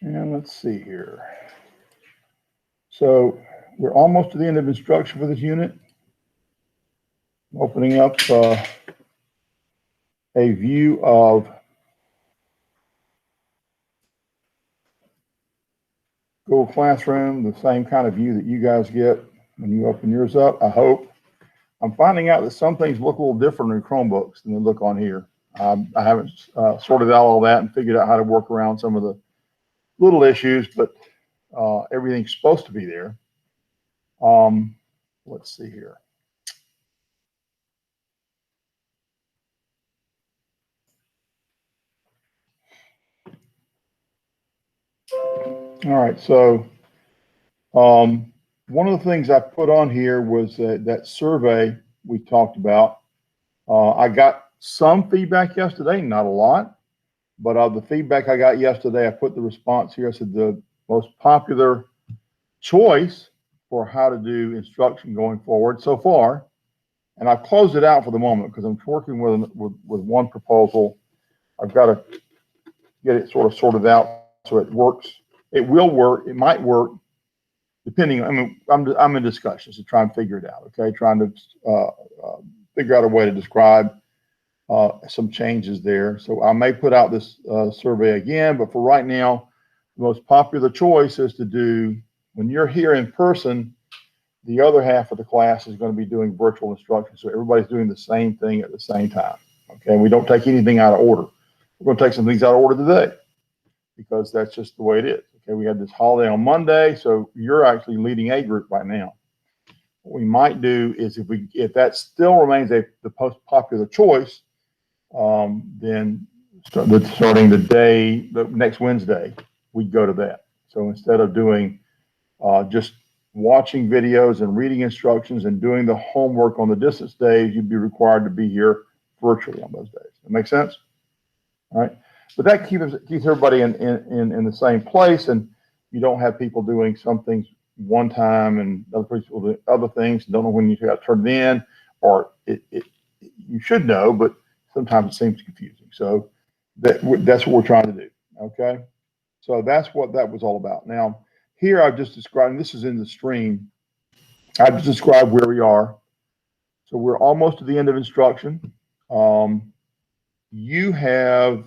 And let's see here. So we're almost to the end of instruction for this unit. I'm opening up a view of Google Classroom, the same kind of view that you guys get when you open yours up, I hope. I'm finding out that some things look a little different in Chromebooks than they look on here. I haven't sorted out all that and figured out how to work around some of the little issues, but everything's supposed to be there. Let's see here. All right, so one of the things I put on here was that survey we talked about. I got some feedback yesterday, not a lot, but of the feedback I got yesterday, I put the response here. I said the most popular choice for how to do instruction going forward so far, and I've closed it out for the moment because I'm working with one proposal. I've got to get it sort of sorted out so it works. It will work. It might work, depending. I mean, I'm in discussions to try and figure it out. Okay, trying to figure out a way to describe some changes there. So I may put out this survey again, but for right now, the most popular choice is to do, when you're here in person, the other half of the class is going to be doing virtual instruction. So everybody's doing the same thing at the same time. Okay, and we don't take anything out of order. We're going to take some things out of order today because that's just the way it is. Okay, we had this holiday on Monday, so you're actually leading a group right now. What we might do is if that still remains the most popular choice, then starting the next Wednesday, we'd go to that. So instead of doing just watching videos and reading instructions and doing the homework on the distance days, you'd be required to be here virtually on those days. That make sense? All right. But that keeps everybody in the same place, and you don't have people doing some things one time and other people do other things, don't know when you got to turn it in, or you should know, but sometimes it seems confusing. So that's what we're trying to do. Okay. So that's what that was all about. Now, here I've just described, and this is in the stream, I've just described where we are. So we're almost to the end of instruction. You have,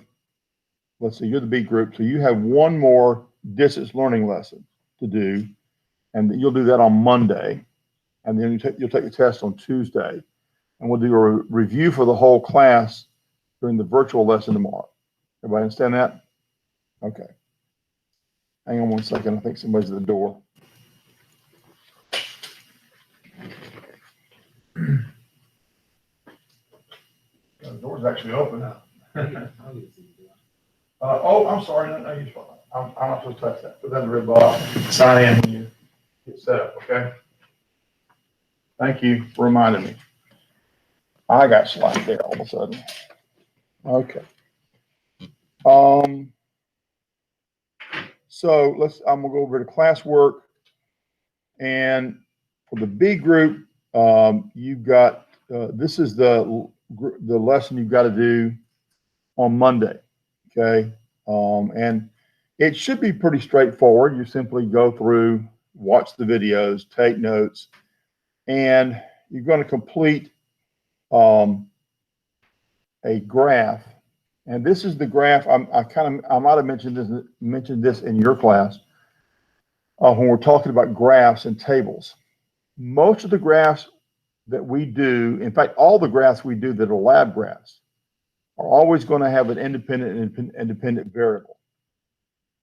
let's see, you're the B group, so you have one more distance learning lesson to do, and you'll do that on Monday, and then you'll take the test on Tuesday, and we'll do a review for the whole class during the virtual lesson tomorrow. Everybody understand that? Okay. Hang on one second. I think somebody's at the door. The door's actually open. Oh, I'm sorry. No, you're fine. I'm not supposed to touch that. Put that in the red box. Sign in when you get set up, okay? Thank you for reminding me. I got slack there all of a sudden. Okay. So I'm gonna go over to classwork, and for the B group, you've got this is the lesson you've got to do on Monday. Okay, and it should be pretty straightforward. You simply go through, watch the videos, take notes, and you're going to complete a graph. And this is the graph. I might have mentioned this in your class when we're talking about graphs and tables. Most of the graphs that we do, in fact, all the graphs we do that are lab graphs, are always going to have an independent variable.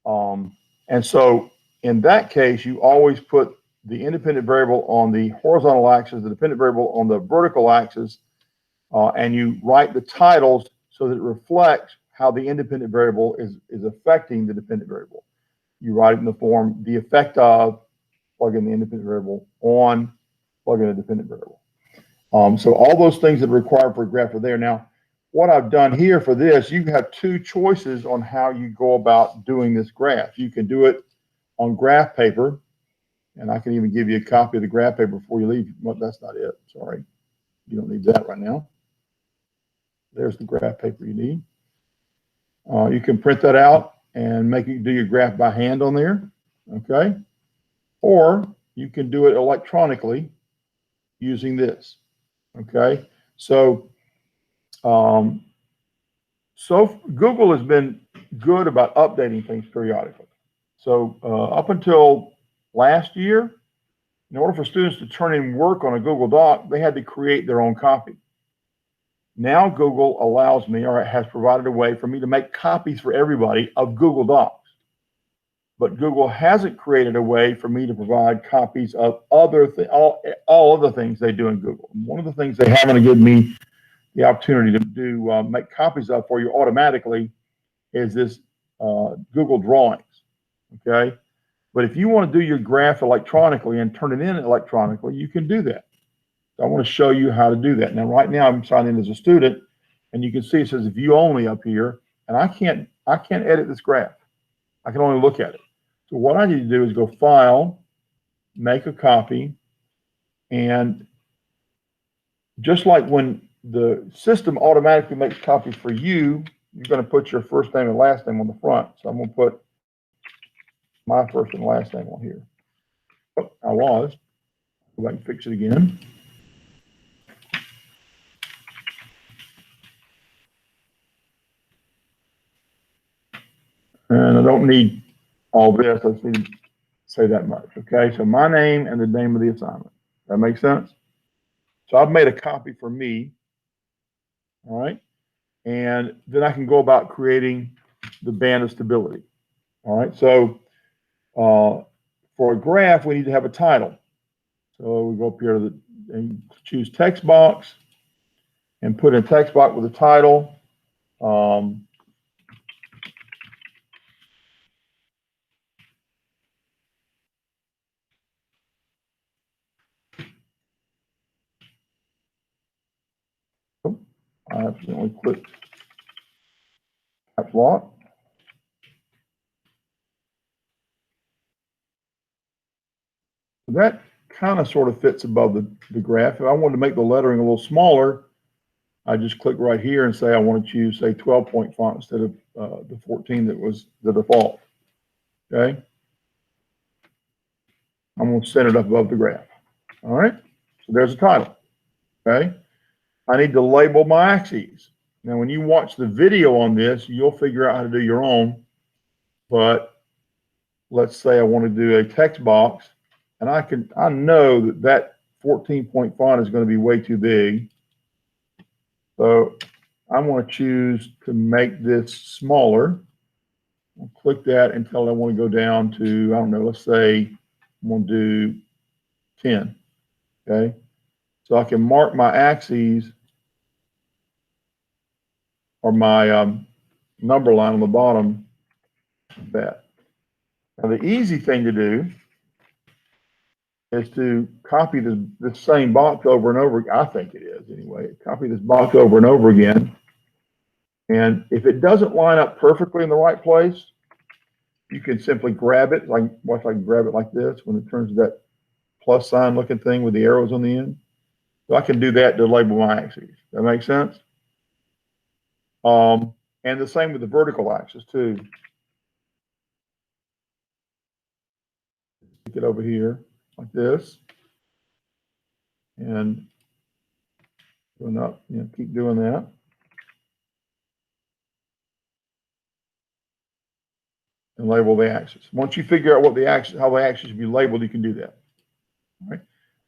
And so in that case, you always put the independent variable on the horizontal axis, the dependent variable on the vertical axis, and you write the titles so that it reflects how the independent variable is affecting the dependent variable. You write it in the form, the effect of, plug in the independent variable, on, plug in a dependent variable. So all those things that are required for a graph are there. Now, what I've done here for this, you have two choices on how you go about doing this graph. You can do it on graph paper, and I can even give you a copy of the graph paper before you leave. Well, that's not it. Sorry. You don't need that right now. There's the graph paper you need. You can print that out and do your graph by hand on there, okay? Or you can do it electronically using this, okay? So, Google has been good about updating things periodically. So up until last year, in order for students to turn in work on a Google Doc, they had to create their own copy. Now Google allows me, or has provided a way for me to make copies for everybody of Google Docs. But Google hasn't created a way for me to provide copies of all other things they do in Google. One of the things they haven't given me the opportunity to do, make copies of for you automatically, is this Google Drawings, okay? But if you want to do your graph electronically and turn it in electronically, you can do that. So I want to show you how to do that. Now, right now I'm signed in as a student, and you can see it says view only up here, and I can't edit this graph. I can only look at it. So what I need to do is go File, make a copy, and just like when the system automatically makes copies for you, you're going to put your first name and last name on the front. So I'm going to put my first and last name on here. Oh, I was. Go back and fix it again. And I don't need all this. I just need to say that much. Okay, so my name and the name of the assignment. That makes sense? So I've made a copy for me. All right. And then I can go about creating the band of stability. All right. So for a graph, we need to have a title. So we go up here and choose text box and put in text box with a title. I accidentally clicked caps lock. That kind of sort of fits above the graph. If I wanted to make the lettering a little smaller, I just click right here and say I want to choose, say, 12-point font instead of the 14 that was the default. Okay. I'm going to set it up above the graph. All right. So there's a title. Okay. I need to label my axes. Now, when you watch the video on this, you'll figure out how to do your own. But let's say I want to do a text box, and I know that 14-point font is going to be way too big. So I'm going to choose to make this smaller. I'll click that until I want to go down to, I don't know, let's say I'm going to do 10. Okay. So I can mark my axes or my number line on the bottom of that. Now, the easy thing to do is to copy this same box over and over. I think it is anyway. Copy this box over and over again. And if it doesn't line up perfectly in the right place, you can simply grab it. Watch, I can grab it like this when it turns to that plus sign looking thing with the arrows on the end. So I can do that to label my axes. That makes sense? And the same with the vertical axis too. Stick it over here like this. And going up, keep doing that. And label the axis. Once you figure out how the axis should be labeled, you can do that. All right.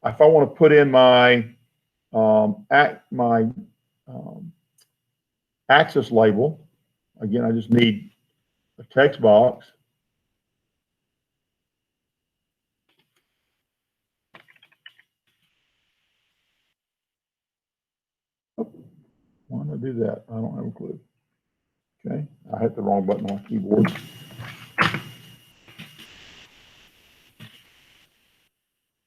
If I want to put in my axis label, again, I just need a text box. Why did I do that? I don't have a clue. Okay, I hit the wrong button on my keyboard.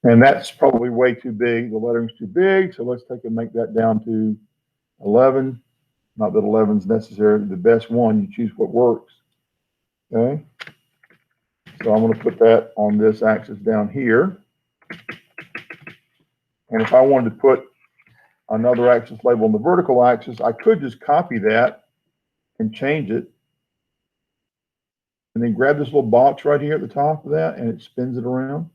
And that's probably way too big. The lettering's too big, so let's take and make that down to 11. Not that 11 is necessarily the best one. You choose what works. Okay. So I'm going to put that on this axis down here. And if I wanted to put another axis label on the vertical axis, I could just copy that and change it and then grab this little box right here at the top of that, and it spins it around.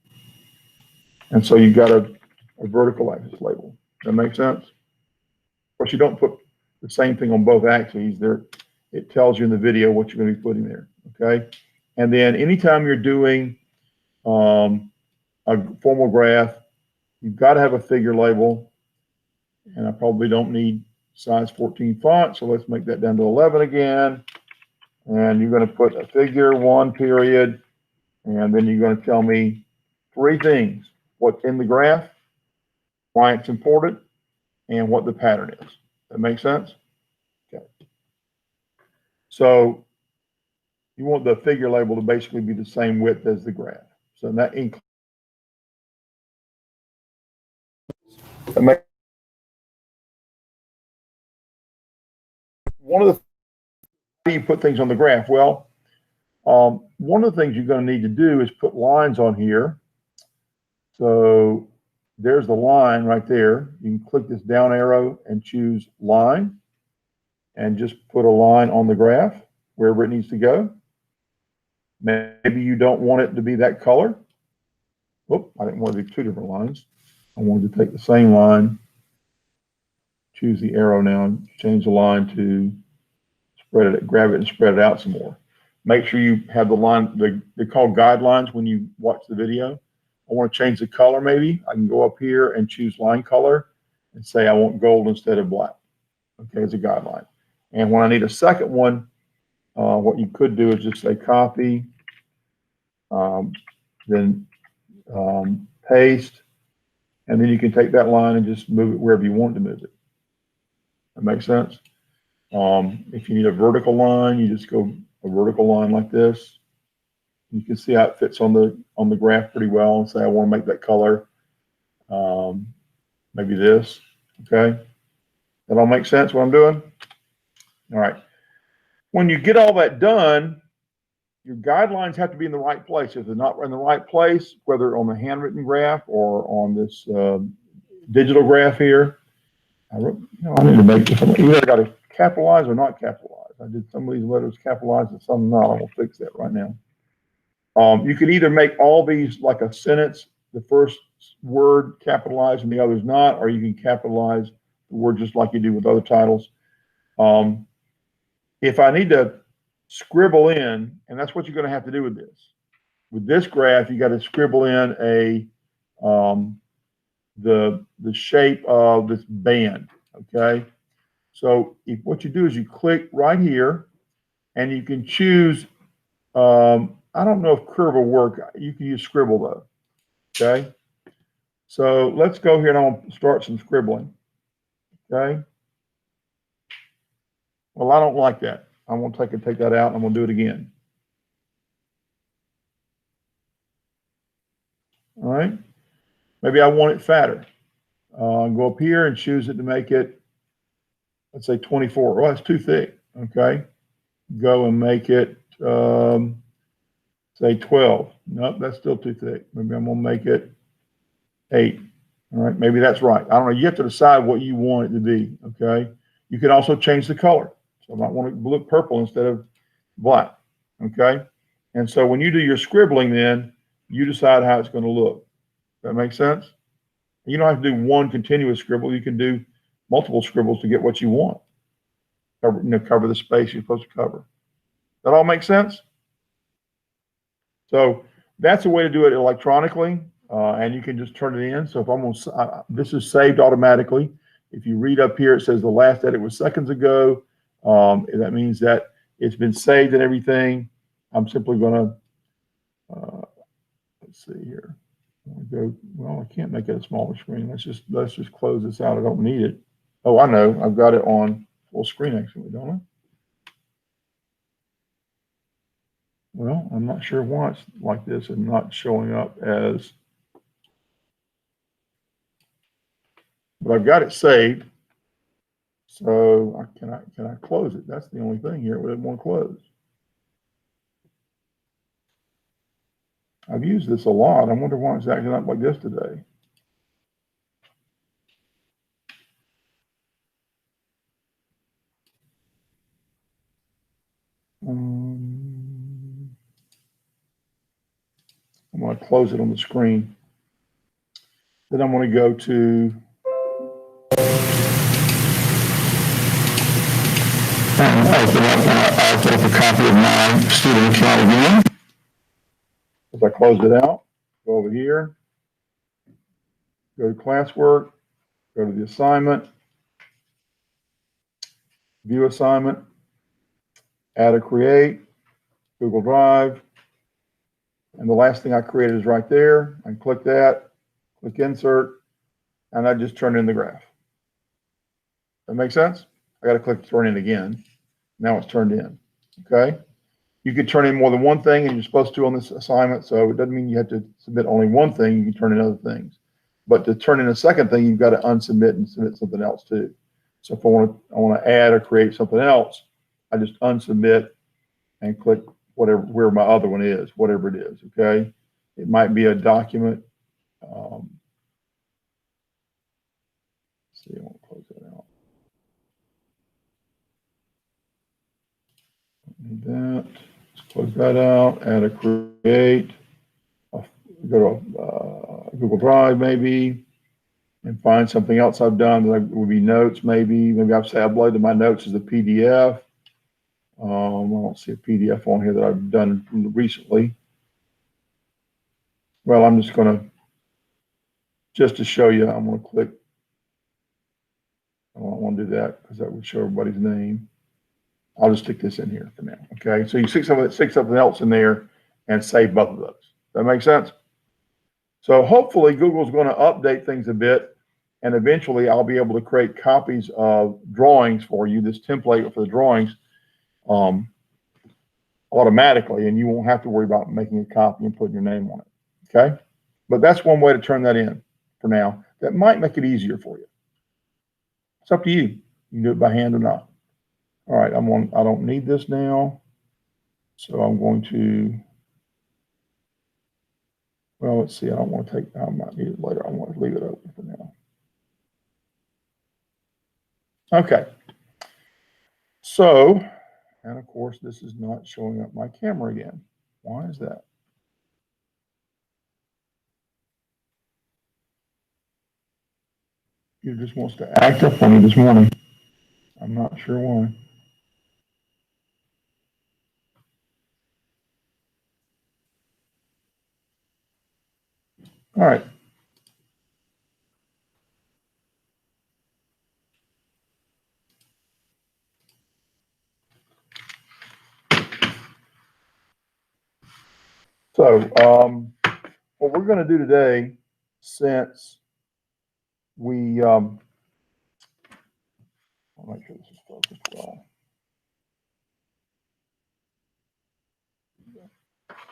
And so you've got a vertical axis label. That makes sense? Of course, you don't put the same thing on both axes. There, it tells you in the video what you're going to be putting there. Okay, and then anytime you're doing a formal graph, you've got to have a figure label. And I probably don't need size 14 font, so let's make that down to 11 again. And you're going to put a figure 1 period, and then you're going to tell me 3 things: what's in the graph, why it's important, and what the pattern is. That makes sense? Okay. So you want the figure label to basically be the same width as the graph. So that includes one of the, how do you put things on the graph? Well, one of the things you're going to need to do is put lines on here. So there's the line right there. You can click this down arrow and choose line and just put a line on the graph wherever it needs to go. Maybe you don't want it to be that color. Whoop, I didn't want to do 2 different lines. I wanted to take the same line, choose the arrow now, and change the line to spread it, grab it and spread it out some more. Make sure you have the line, they're called guidelines when you watch the video. I want to change the color maybe. I can go up here and choose line color and say I want gold instead of black. Okay, as a guideline. And when I need a second one, what you could do is just say copy, then paste, and then you can take that line and just move it wherever you want to move it. That makes sense? If you need a vertical line, you just go a vertical line like this. You can see how it fits on the graph pretty well, and say I want to make that color maybe this. Okay, that all makes sense what I'm doing? All right. When you get all that done, your guidelines have to be in the right place. If they're not in the right place, whether on the handwritten graph or on this digital graph here, I need to make this. Either I got to capitalize or not capitalize. I did some of these letters capitalized and some not. I'm gonna fix that right now. You can either make all these like a sentence, the first word capitalized and the others not, or you can capitalize the word just like you do with other titles. If I need to scribble in, and that's what you're going to have to do with this. With this graph, you got to scribble in the shape of this band. Okay, so what you do is you click right here, and you can choose. I don't know if curve will work. You can use scribble though. Okay, so let's go here and I'll start some scribbling. Okay. Well, I don't like that. I'm going to take that out. And I'm going to do it again. All right. Maybe I want it fatter. Go up here and choose it to make it, let's say 24. Well, that's too thick. Okay. Go and make it, say 12. Nope, that's still too thick. Maybe I'm going to make it 8. All right. Maybe that's right. I don't know. You have to decide what you want it to be. Okay. You can also change the color. So I might want it to look purple instead of black. Okay. And so when you do your scribbling, then you decide how it's going to look. That makes sense? You don't have to do one continuous scribble. You can do multiple scribbles to get what you want. Cover the space you're supposed to cover. That all makes sense? So that's a way to do it electronically, and you can just turn it in. So if I'm on, this is saved automatically. If you read up here, it says the last edit was seconds ago. That means that it's been saved and everything. I'm simply going to, let's see here. Go, well, I can't make it a smaller screen. Let's just close this out. I don't need it. Oh, I know. I've got it on full screen actually, don't I? Well, I'm not sure why it's like this and not showing up as, but I've got it saved. So can I close it? That's the only thing here. It won't close. I've used this a lot. I wonder why it's acting up like this today. going to close it on the screen. Then I'm going to go to I'll take a copy of my student account again. As I close it out, go over here, go to classwork, go to the assignment, view assignment, add or create, Google Drive, and the last thing I created is right there. I can click that, click insert, and I just turn in the graph. That makes sense? I got to click turn in again. Now it's turned in. Okay. You could turn in more than one thing, and you're supposed to on this assignment, so it doesn't mean you have to submit only one thing. You can turn in other things. But to turn in a second thing, you've got to unsubmit and submit something else too. So if I want to add or create something else, I just unsubmit and click where my other one is, whatever it is. Okay. It might be a document. See, I want to close that out. Need that. Let's close that out. Add or create. Go to Google Drive maybe, and find something else I've done that would be notes maybe. Maybe I've uploaded my notes as a PDF. I don't see a PDF on here that I've done recently. Well, I'm just going to, just to show you, I'm going to click. I don't want to do that because that would show everybody's name. I'll just stick this in here for now. Okay, so you stick something else in there and save both of those. That makes sense? So hopefully Google's going to update things a bit, and eventually I'll be able to create copies of drawings for you, this template for the drawings, automatically, and you won't have to worry about making a copy and putting your name on it. Okay? But that's one way to turn that in for now. That might make it easier for you. It's up to you. You can do it by hand or not. All right, I don't need this now. So I'm going to, well, let's see. I don't want to take, I might need it later. I want to leave it open for now. Okay. So, and of course, this is not showing up my camera again. Why is that? It just wants to act up on me this morning. I'm not sure why. All right. So what we're going to do today, since we, I'll make sure this is focused well.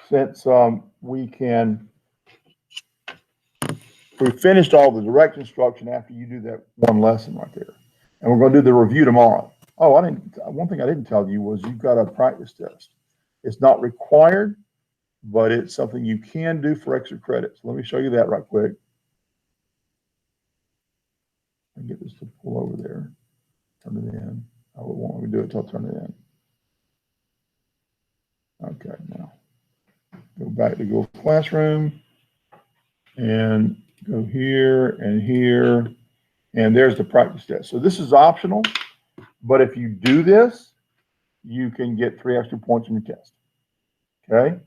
Since we finished all the direct instruction after you do that one lesson right there, and we're going to do the review tomorrow. Oh, one thing I didn't tell you was you've got a practice test. It's not required, but it's something you can do for extra credits. Let me show you that right quick. I get this to pull over there, turn it in. I would want me to do it till I turn it in. Okay, now go back to Google Classroom and go here and here, and there's the practice test. So this is optional, but if you do this, you can get 3 extra points on your test. Okay.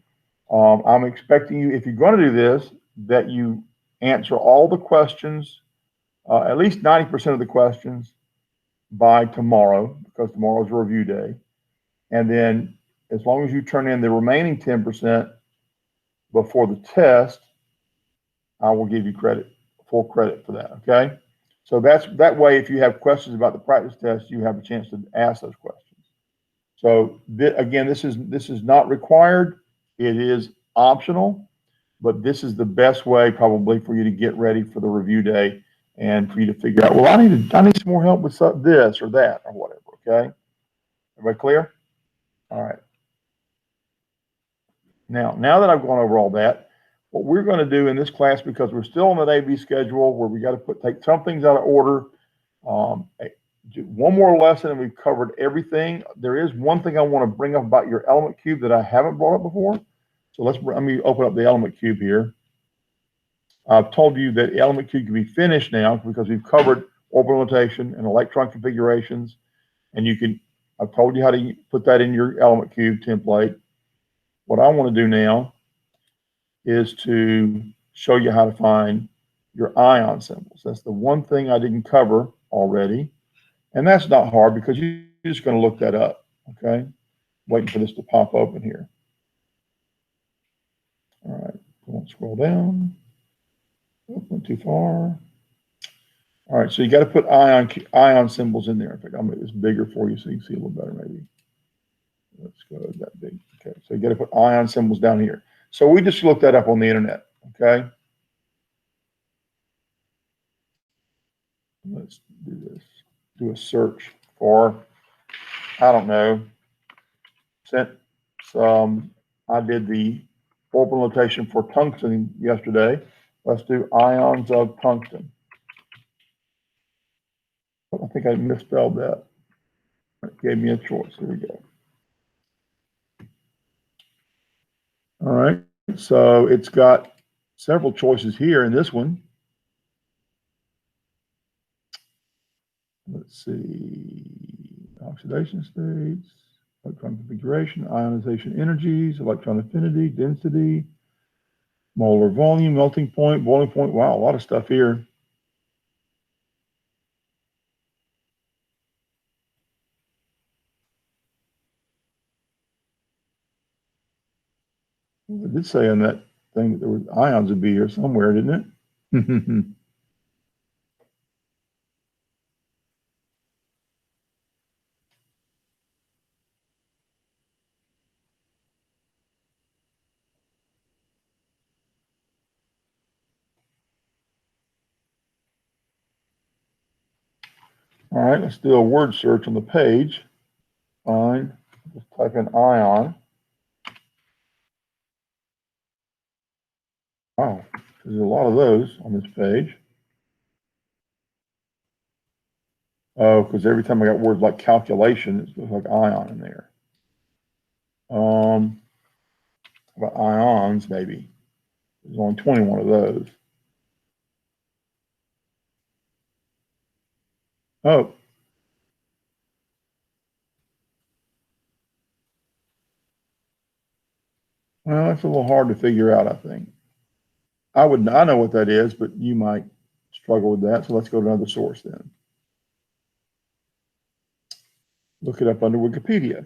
I'm expecting you, if you're going to do this, that you answer all the questions, at least 90% of the questions by tomorrow, because tomorrow's a review day. And then as long as you turn in the remaining 10% before the test, I will give you credit, full credit for that. Okay. So that way, if you have questions about the practice test, you have a chance to ask those questions. So again, this is not required. It is optional, but this is the best way probably for you to get ready for the review day and for you to figure out, well, I need some more help with this or that or whatever. Okay. Everybody clear? All right. Now that I've gone over all that, what we're going to do in this class, because we're still on that AB schedule where we got to take some things out of order, do one more lesson and we've covered everything. There is one thing I want to bring up about your element cube that I haven't brought up before. So let me open up the element cube here. I've told you that element cube can be finished now because we've covered orbital notation and electron configurations. And I've told you how to put that in your element cube template. What I want to do now is to show you how to find your ion symbols. That's the one thing I didn't cover already. And that's not hard because you're just going to look that up, okay? Waiting for this to pop open here. All right, don't scroll down. Went too far. All right, so you got to put ion symbols in there. In fact, I'll make this bigger for you so you can see a little better maybe. Let's go that big. Okay, so you got to put ion symbols down here. So we just looked that up on the internet, okay? Let's do this. Do a search for, I don't know, since I did the orbital notation for tungsten yesterday, let's do ions of tungsten. I think I misspelled that. It gave me a choice. Here we go. All right, so it's got several choices here in this one. Let's see, oxidation states, electron configuration, ionization energies, electron affinity, density, molar volume, melting point, boiling point. Wow, a lot of stuff here. It did say in that thing that there were ions would be here somewhere, didn't it? All right, let's do a word search on the page. Fine, just type in ion. Wow, there's a lot of those on this page. Oh, because every time I got words like calculation, it looks like ion in there. About ions, maybe. There's only 21 of those. Oh. Well, that's a little hard to figure out, I think. I know what that is, but you might struggle with that. So let's go to another source then. Look it up under Wikipedia.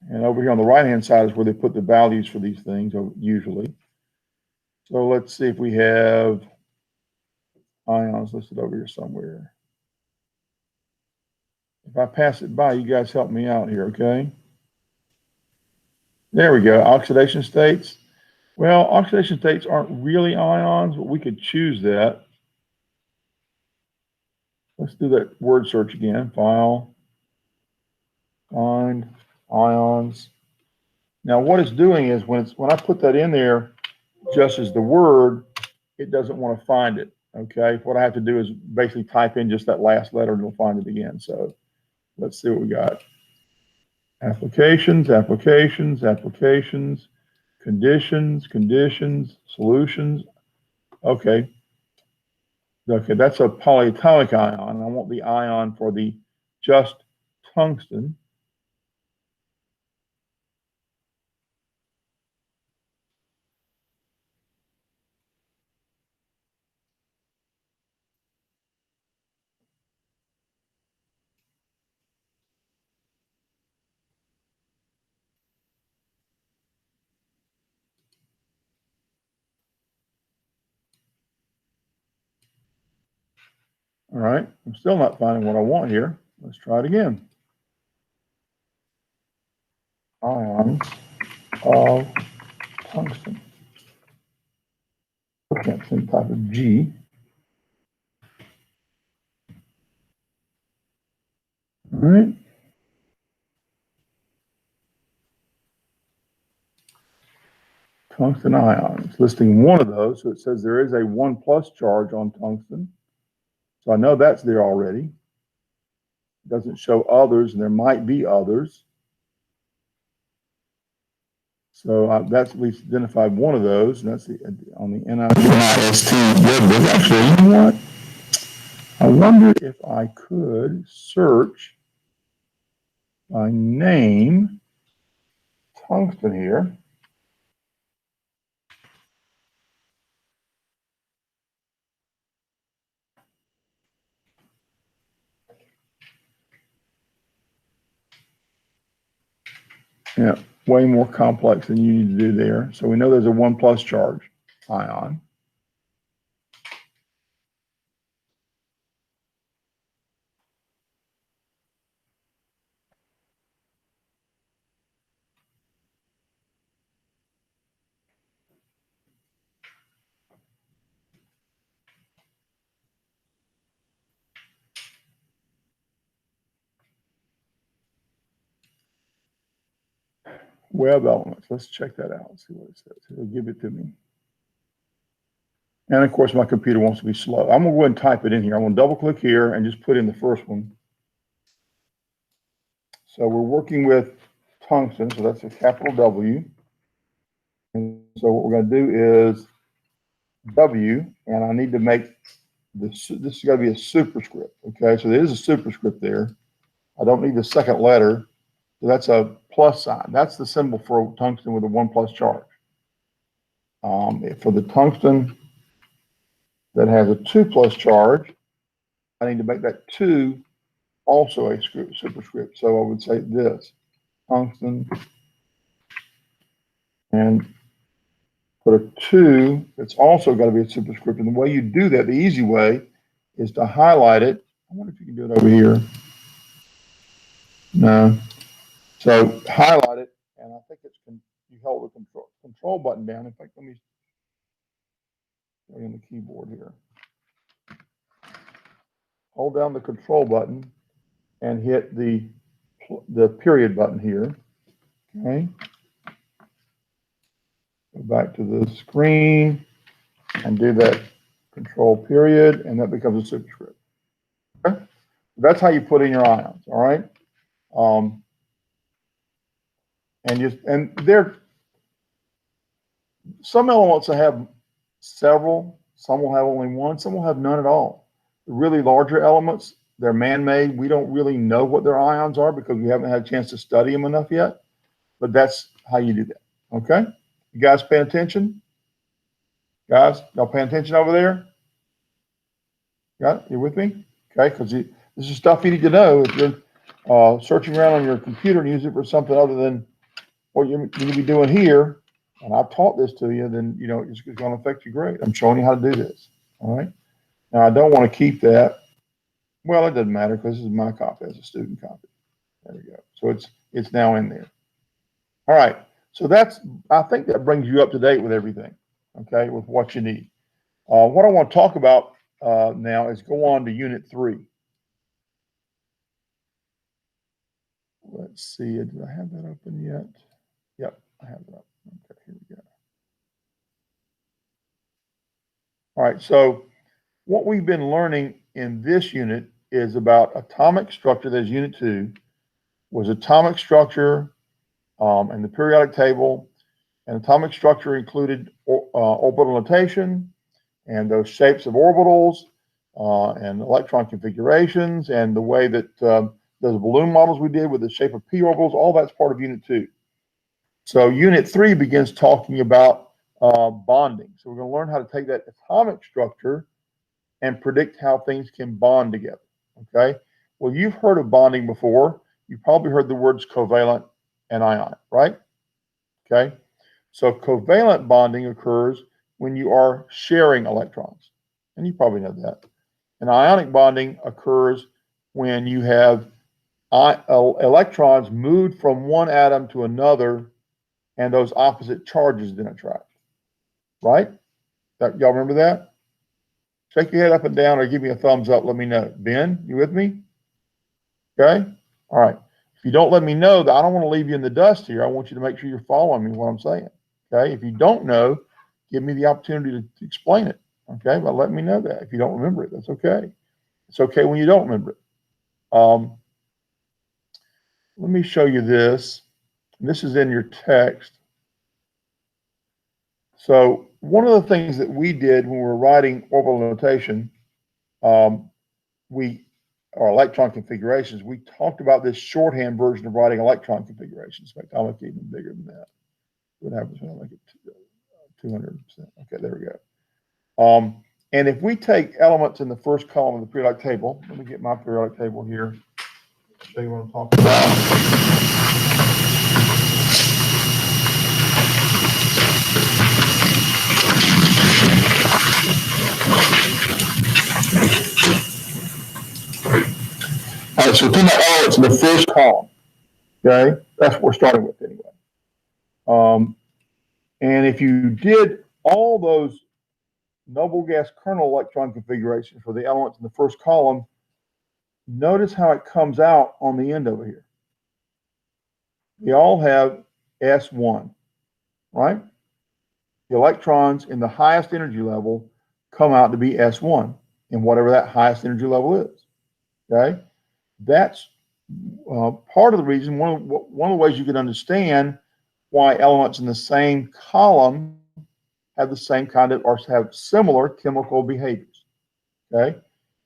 And over here on the right-hand side is where they put the values for these things, usually. So let's see if we have ions listed over here somewhere. If I pass it by, you guys help me out here, okay? There we go, oxidation states. Well, oxidation states aren't really ions, but we could choose that. Let's do that word search again. File, find, ions. Now what it's doing is when I put that in there just as the word, it doesn't want to find it, okay? What I have to do is basically type in just that last letter and it'll find it again. So let's see what we got. Applications, applications, applications, conditions, conditions, solutions. Okay. Okay, that's a polyatomic ion. I want the ion for the just tungsten. All right, I'm still not finding what I want here. Let's try it again. Ions of tungsten. Looking at some type of G. All right. Tungsten ion. It's listing one of those, so it says there is a 1+ charge on tungsten. So I know that's there already. It doesn't show others, and there might be others. So that's, we've identified one of those, and that's on the NIST web. Actually, you know what? I wonder if I could search by name tungsten here. Yeah, way more complex than you need to do there. So we know there's a 1+ charge ion. Web elements. Let's check that out and see what it says. It'll give it to me. And of course, my computer wants to be slow. I'm going to go ahead and type it in here. I'm going to double click here and just put in the first one. So we're working with tungsten, so that's a capital W. And so what we're going to do is W, and I need to make this has got to be a superscript. Okay, so there is a superscript there. I don't need the second letter. So that's a plus sign. That's the symbol for tungsten with a 1+ charge. For the tungsten that has a 2+ charge, I need to make that 2 also a superscript. So I would say this, tungsten, and put a 2, it's also got to be a superscript. And the way you do that, the easy way, is to highlight it. I wonder if you can do it over here. No. So highlight it, and I think it's, you hold the control button down. In fact, let me show you on the keyboard here. Hold down the control button and hit the period button here. Okay. Go back to the screen and do that control period, and that becomes a superscript. Okay. That's how you put in your ions. All right. And there, some elements that have several, some will have only one, some will have none at all. The really larger elements, they're man-made. We don't really know what their ions are because we haven't had a chance to study them enough yet, but that's how you do that. Okay. You guys paying attention? Guys, y'all paying attention over there? Got it? You with me? Okay, because this is stuff you need to know if you're searching around on your computer and use it for something other than what you're going to be doing here. And I've taught this to you, then you know it's going to affect your grade. I'm showing you how to do this. All right. Now I don't want to keep that. Well, it doesn't matter because this is my copy as a student copy. There we go. So it's now in there. All right. So I think that brings you up to date with everything. Okay, with what you need. What I want to talk about now is go on to Unit 3. Let's see, did I have that open yet? Yep, I have that. Okay, here we go. All right, so what we've been learning in this unit is about atomic structure. There's Unit 2, was atomic structure and the periodic table. And atomic structure included orbital notation and those shapes of orbitals and electron configurations and the way that those balloon models we did with the shape of p orbitals, all that's part of Unit 2. So Unit 3 begins talking about bonding. So we're going to learn how to take that atomic structure and predict how things can bond together. Okay. Well, you've heard of bonding before. You probably heard the words covalent and ionic, right? Okay. So covalent bonding occurs when you are sharing electrons, and you probably know that. And ionic bonding occurs when you have electrons moved from one atom to another, and those opposite charges then attract. Right? Y'all remember that? Shake your head up and down or give me a thumbs up. Let me know. Ben, you with me? Okay? All right. If you don't let me know, I don't want to leave you in the dust here. I want you to make sure you're following me what I'm saying. Okay? If you don't know, give me the opportunity to explain it. Okay? But let me know that. If you don't remember it, that's okay. It's okay when you don't remember it. Let me show you this. This is in your text. So one of the things that we did when we were writing orbital notation, our electron configurations, we talked about this shorthand version of writing electron configurations. In fact, I'll make it even bigger than that. What happens when I make it 200%? Okay, there we go. And if we take elements in the first column of the periodic table, let me get my periodic table here, show you what I'm talking about. All right, so put my elements in the first column. Okay, that's what we're starting with anyway. And if you did all those noble gas kernel electron configurations for the elements in the first column, notice how it comes out on the end over here. They all have S1, right? The electrons in the highest energy level come out to be S1 in whatever that highest energy level is. Okay, that's part of the reason. One of the ways you can understand why elements in the same column have the same kind of, or have similar chemical behaviors. Okay,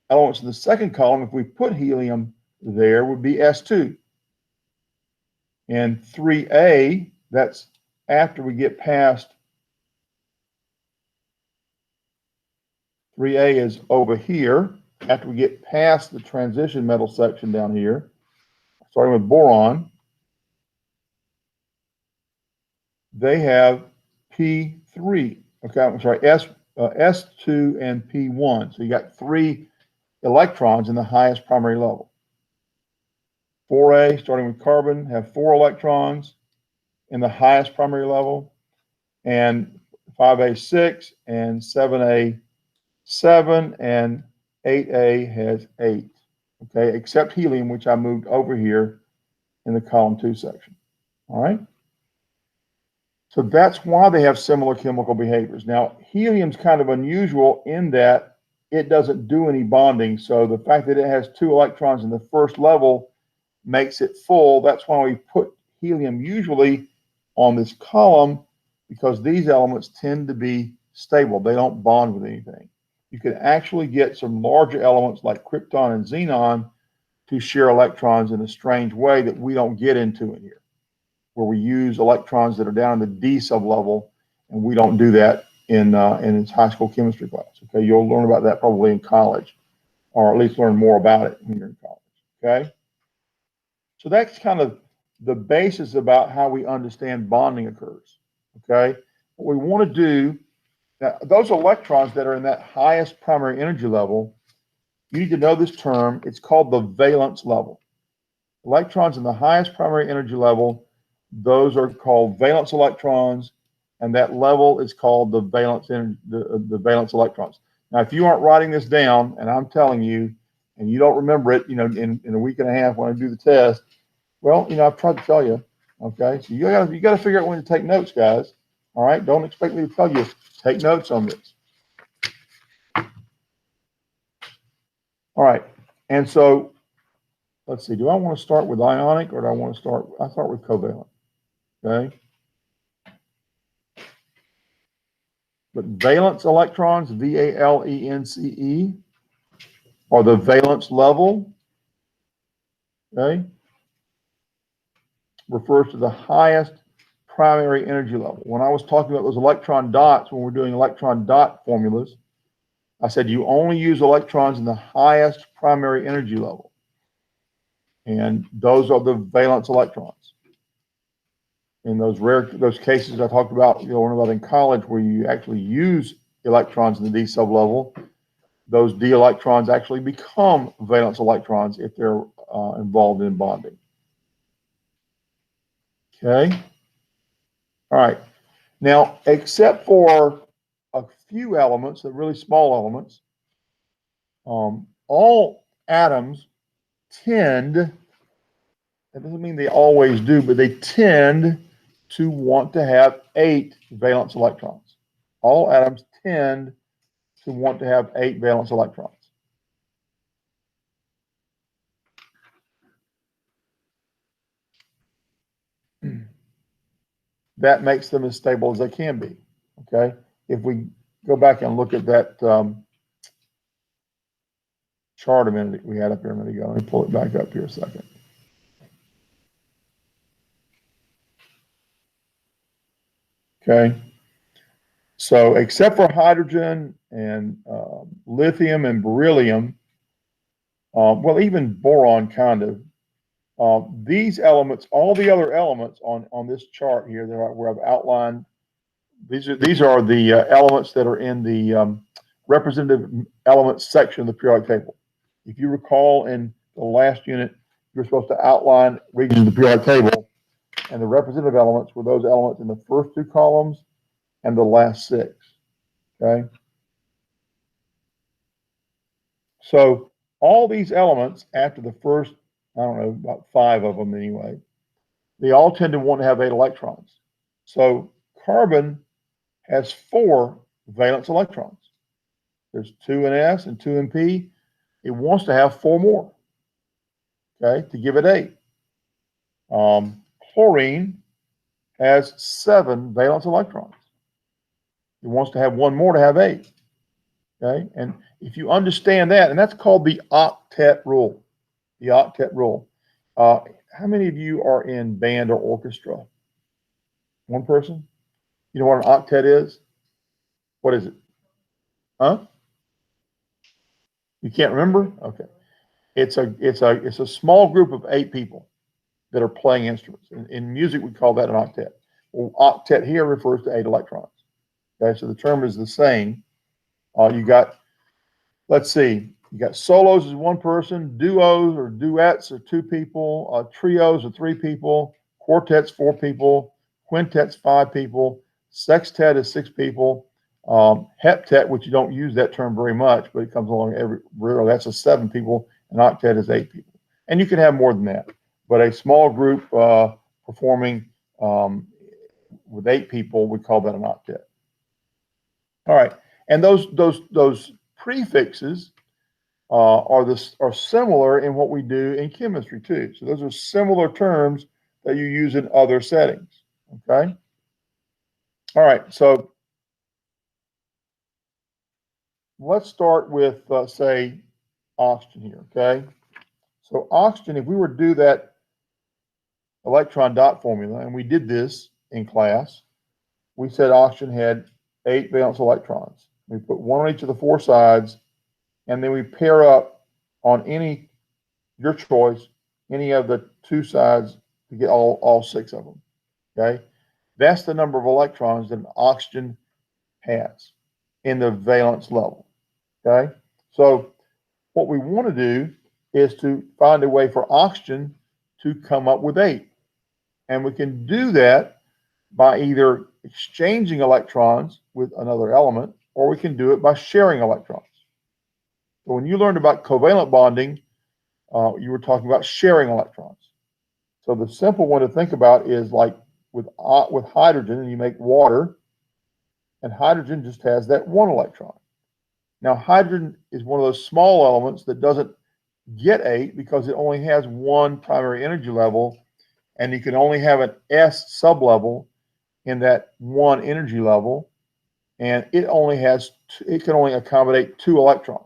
elements in the second column, if we put helium there, would be S2. And 3A, that's after we get past 3A is over here, after we get past the transition metal section down here, starting with boron, they have P3. Okay, I'm sorry, S2 and P1. So you got 3 electrons in the highest primary level. 4A, starting with carbon, have 4 electrons in the highest primary level, and 5A 6 and 7A 7 and 8A has 8. Okay, except helium, which I moved over here in the column 2 section. All right. So that's why they have similar chemical behaviors. Now, helium's kind of unusual in that it doesn't do any bonding. So the fact that it has 2 electrons in the first level makes it full. That's why we put helium usually on this column, because these elements tend to be stable. They don't bond with anything. You can actually get some larger elements like krypton and xenon to share electrons in a strange way that we don't get into in here, where we use electrons that are down in the D sublevel, and we don't do that in its high school chemistry class. Okay, you'll learn about that probably in college, or at least learn more about it when you're in college. Okay, so that's kind of the basis about how we understand bonding occurs. Okay, what we want to do now, those electrons that are in that highest primary energy level, you need to know this term. It's called the valence level. Electrons in the highest primary energy level, those are called valence electrons, and that level is called the valence the valence electrons. Now, if you aren't writing this down, and I'm telling you, and you don't remember it, in a week and a half when I do the test, well, I've tried to tell you. Okay, so you got to figure out when to take notes, guys. All right, don't expect me to tell you. Take notes on this. All right, and so let's see. Do I want to start with ionic, or do I want to start? I start with covalent. Okay. But valence electrons, VALENCE, or the valence level, okay, refers to the highest primary energy level. When I was talking about those electron dots, when we're doing electron dot formulas, I said you only use electrons in the highest primary energy level. And those are the valence electrons. In those cases I talked about, learn about in college, where you actually use electrons in the D sublevel, those D electrons actually become valence electrons if they're involved in bonding. Okay. All right. Now, except for a few elements, the really small elements, all atoms tend, that doesn't mean they always do, but they tend to want to have 8 valence electrons. All atoms tend to want to have 8 valence electrons. That makes them as stable as they can be. Okay, if we go back and look at that chart a minute we had up here a minute ago, let me pull it back up here a second. Okay, so except for hydrogen and lithium and beryllium, well, even boron kind of, these elements, all the other elements on this chart here, where I've outlined, these are the elements that are in the representative elements section of the periodic table. If you recall in the last unit, you're supposed to outline regions of the periodic table, and the representative elements were those elements in the first two columns and the last six. Okay. So all these elements after the first, I don't know, about 5 of them anyway, they all tend to want to have 8 electrons. So carbon has 4 valence electrons. There's 2 in S and 2 in P. It wants to have 4 more, okay, to give it 8. Chlorine has 7 valence electrons. It wants to have 1 more to have 8, okay? And if you understand that, and that's called the octet rule, the octet rule. How many of you are in band or orchestra? One person? You know what an octet is? What is it? Huh? You can't remember? Okay. It's a small group of 8 people that are playing instruments. In music, we call that an octet. Well, octet here refers to 8 electrons. Okay, so the term is the same. You got, let's see, you got solos is 1 person, duos or duets are 2 people, trios are 3 people, quartets 4 people, quintets 5 people, sextet is 6 people, heptet, which you don't use that term very much, but it comes along that's a 7 people, and octet is 8 people. And you can have more than that, but a small group performing with 8 people, we call that an octet. All right, and those prefixes are similar in what we do in chemistry too. So those are similar terms that you use in other settings. Okay. All right. So let's start with say oxygen here. Okay. So oxygen, if we were to do that electron dot formula, and we did this in class, we said oxygen had 8 valence electrons. We put 1 on each of the 4 sides, and then we pair up on your choice, any of the 2 sides to get all 6 of them. Okay, that's the number of electrons that an oxygen has in the valence level. Okay, so what we want to do is to find a way for oxygen to come up with 8, and we can do that by either exchanging electrons with another element, or we can do it by sharing electrons. So when you learned about covalent bonding, you were talking about sharing electrons. So the simple one to think about is like with hydrogen, and you make water, and hydrogen just has that 1 electron. Now, hydrogen is one of those small elements that doesn't get 8 because it only has 1 primary energy level, and you can only have an S sublevel in that 1 energy level, and it can only accommodate 2 electrons.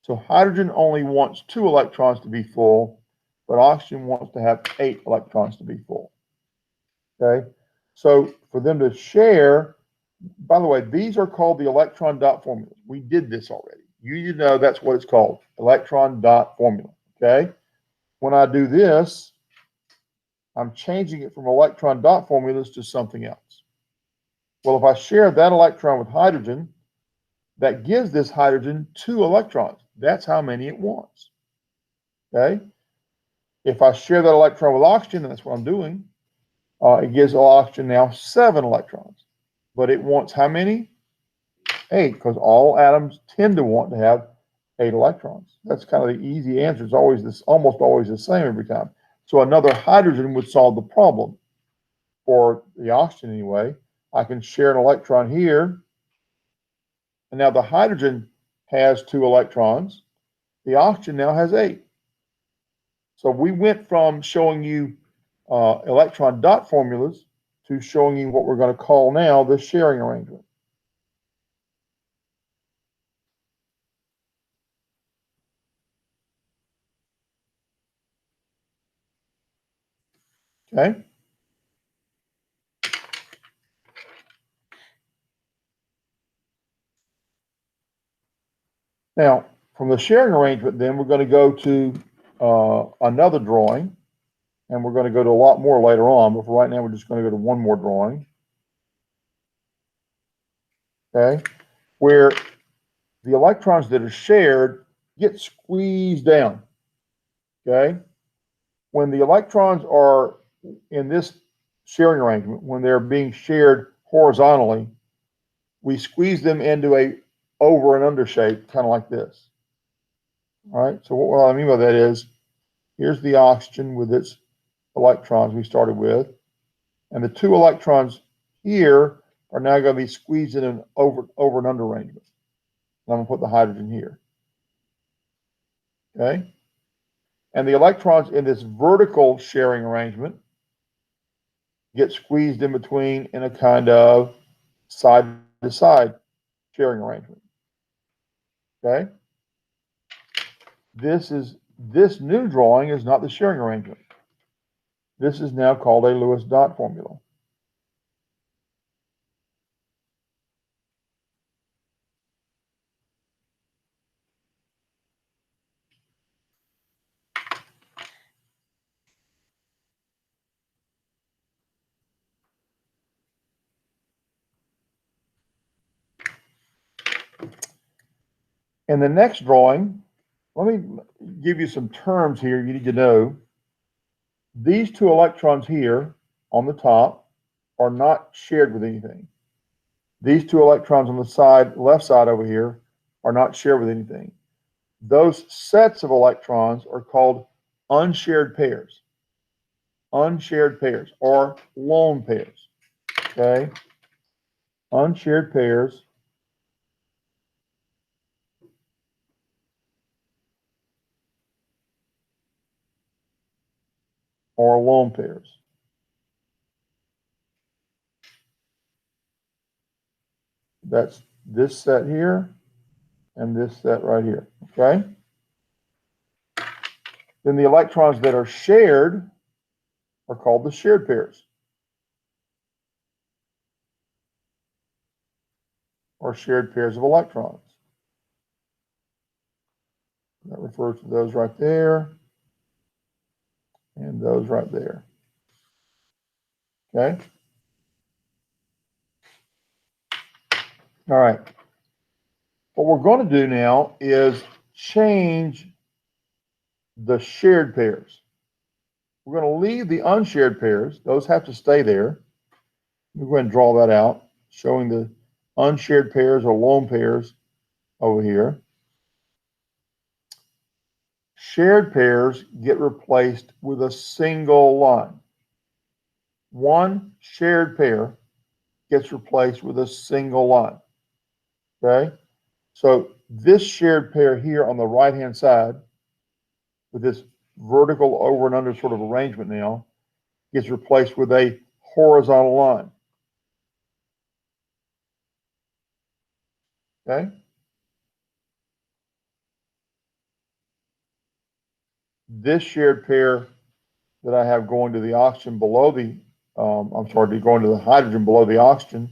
So hydrogen only wants 2 electrons to be full, but oxygen wants to have 8 electrons to be full. Okay, so for them to share, by the way, these are called the electron dot formulas. We did this already. You know that's what it's called, electron dot formula. Okay, when I do this, I'm changing it from electron dot formulas to something else. Well, if I share that electron with hydrogen, that gives this hydrogen 2 electrons. That's how many it wants. Okay, if I share that electron with oxygen, that's what I'm doing. It gives oxygen now 7 electrons, but it wants how many? 8, because all atoms tend to want to have 8 electrons. That's kind of the easy answer. It's almost always the same every time. So another hydrogen would solve the problem for the oxygen anyway. I can share an electron here, and now the hydrogen has 2 electrons. The oxygen now has 8. So we went from showing you electron dot formulas to showing you what we're going to call now the sharing arrangement. Okay. Now, from the sharing arrangement, then we're going to go to another drawing, and we're going to go to a lot more later on, but for right now, we're just going to go to one more drawing. Okay, where the electrons that are shared get squeezed down. Okay, when the electrons are in this sharing arrangement, when they're being shared horizontally, we squeeze them into a over and under shape, kind of like this. All right, so what I mean by that is, here's the oxygen with its electrons we started with, and the two electrons here are now going to be squeezed in an over and under arrangement. And I'm going to put the hydrogen here. Okay, and the electrons in this vertical sharing arrangement get squeezed in between in a kind of side to side sharing arrangement. Okay, this new drawing is not the sharing arrangement. This is now called a Lewis dot formula. In the next drawing, let me give you some terms here you need to know. These two electrons here on the top are not shared with anything. These two electrons on the side, left side over here, are not shared with anything. Those sets of electrons are called unshared pairs. Unshared pairs or lone pairs. Okay? Unshared pairs or lone pairs. That's this set here and this set right here. Okay? Then the electrons that are shared are called the shared pairs or shared pairs of electrons. That refers to those right there and those right there. Okay? All right. What we're going to do now is change the shared pairs. We're going to leave the unshared pairs. Those have to stay there. We'll go ahead and draw that out, showing the unshared pairs or lone pairs over here. Shared pairs get replaced with a single line. One shared pair gets replaced with a single line. Okay? So this shared pair here on the right-hand side, with this vertical over and under sort of arrangement now, gets replaced with a horizontal line. Okay? This shared pair that I have going to the oxygen below the, going to the hydrogen below the oxygen,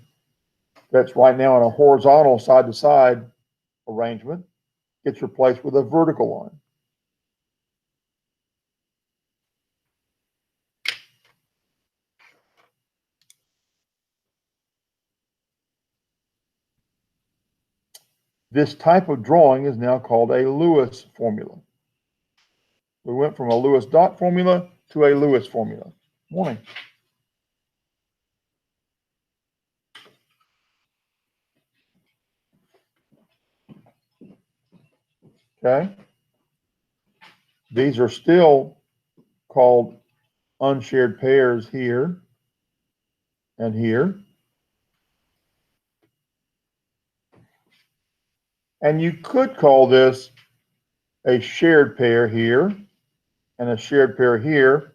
that's right now in a horizontal side-to-side arrangement, gets replaced with a vertical line. This type of drawing is now called a Lewis formula. We went from a Lewis dot formula to a Lewis formula. Morning. Okay. These are still called unshared pairs here and here. And you could call this a shared pair here and a shared pair here,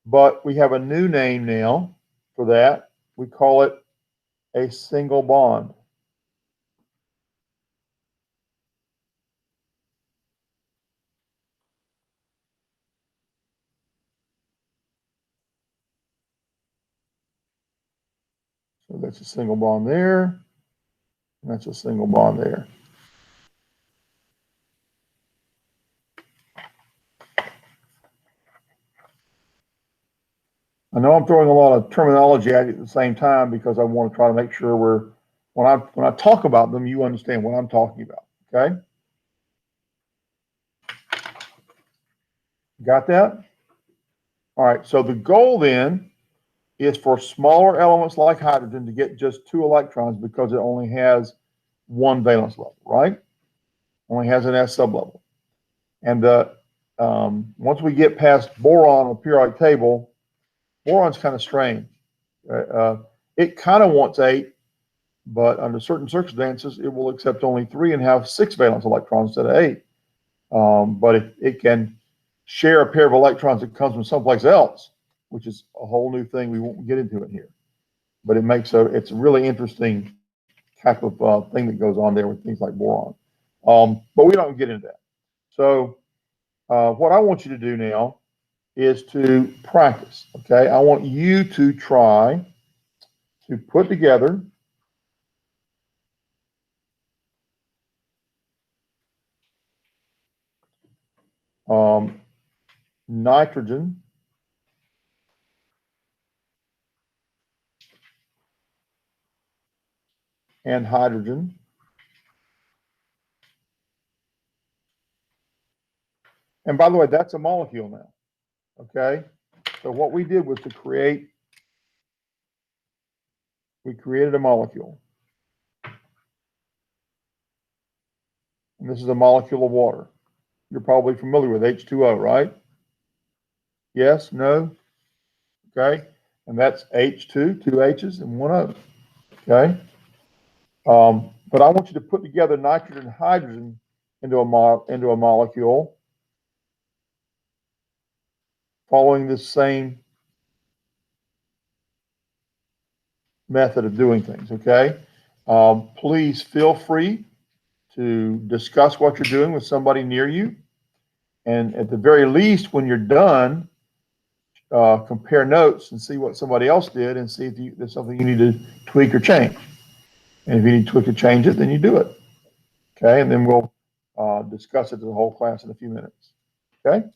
but we have a new name now for that. We call it a single bond. So that's a single bond there. And that's a single bond there. I know I'm throwing a lot of terminology at you at the same time because I want to try to make sure when I talk about them, you understand what I'm talking about. Okay? Got that? All right. So the goal then is for smaller elements like hydrogen to get just 2 electrons because it only has 1 valence level, right? Only has an S sublevel. And once we get past boron on the periodic table, boron's kind of strange. It kind of wants 8, but under certain circumstances, it will accept only 3 and have 6 valence electrons instead of 8. But it can share a pair of electrons that comes from someplace else, which is a whole new thing. We won't get into it here. But it's a really interesting type of thing that goes on there with things like boron. But we don't get into that. So what I want you to do now is to practice, okay? I want you to try to put together nitrogen and hydrogen. And by the way, that's a molecule now, okay? So what we did was we created a molecule. And this is a molecule of water. You're probably familiar with H2O, right? Yes, no? Okay. And that's H2, 2 H's and 1 O. Okay. But I want you to put together nitrogen and hydrogen into a molecule following this same method of doing things, okay? Please feel free to discuss what you're doing with somebody near you. And at the very least, when you're done, compare notes and see what somebody else did and see if there's something you need to tweak or change. And if you need to tweak or change it, then you do it. Okay, and then we'll discuss it to the whole class in a few minutes. Okay?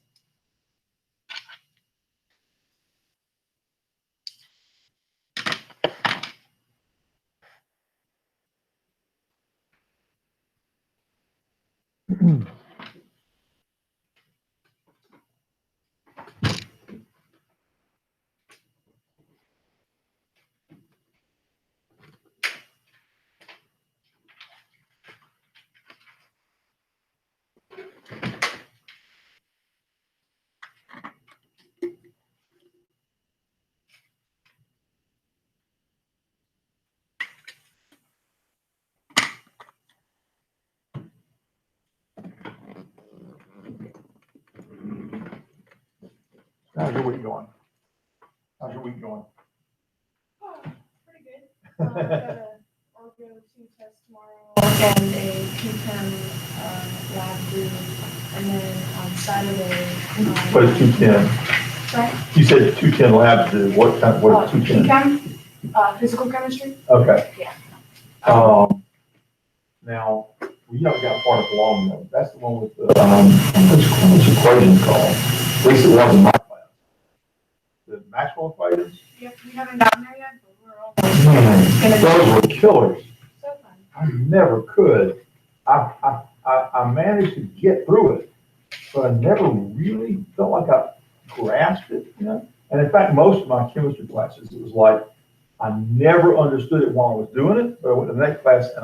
How's your week going? How's your week going? Oh, pretty good. I've got a Orgo 2 test tomorrow and a Q10 lab due, and then on Saturday. What is 210? Sorry? You said 210 lab to do. What is 210? Chem, physical chemistry. Okay. Yeah. Now, you haven't got far enough along though. That's the one with the what's the equation called? At least it was in my class. The Maxwell equations? Yep, we haven't gotten there yet, but we're all. Man, those were killers. So fun. I never could. I managed to get through it, but I never really felt like I grasped it, you know? And in fact, most of my chemistry classes, it was like, I never understood it while I was doing it, but I went to the next class and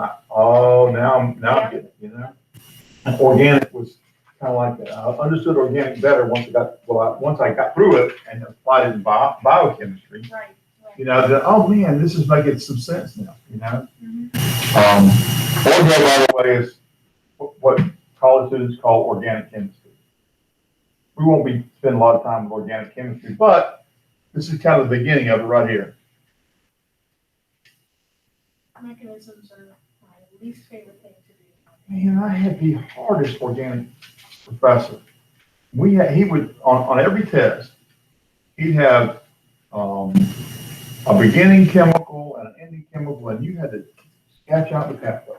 now I'm getting it, you know? And organic was kind of like that. I understood organic better once I got through it and applied it in biochemistry. Right. You know, oh man, this is making some sense now, you know? Mm-hmm. Organic, by the way, is what college students call organic chemistry. We won't be spending a lot of time with organic chemistry, but this is kind of the beginning of it right here. mechanisms are my least favorite thing to do. Man, I had the hardest organic professor. He would, on every test, he'd have, a beginning chemical and an ending chemical, and you had to sketch out the pathway,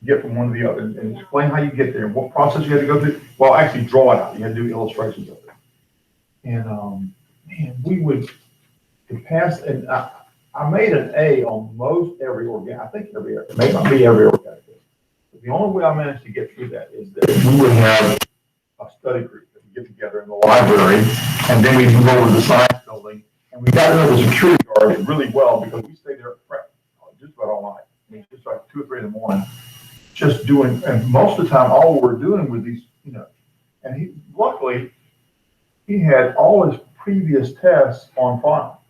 get from one to the other, and explain how you get there, what process you had to go through. Well, actually draw it out. You had to do illustrations of it. And, man, we would, to pass, and I made an A on most every organic, I think it may not be every organic. But the only way I managed to get through that is that we would have a study group that would get together in the library, and then we'd move over to the science building, and we got to know the security guard really well because we stayed there at prep just about all night. I mean, just like 2 or 3 in the morning, just doing, and most of the time, all we were doing with these, and luckily, he had all his previous tests on file.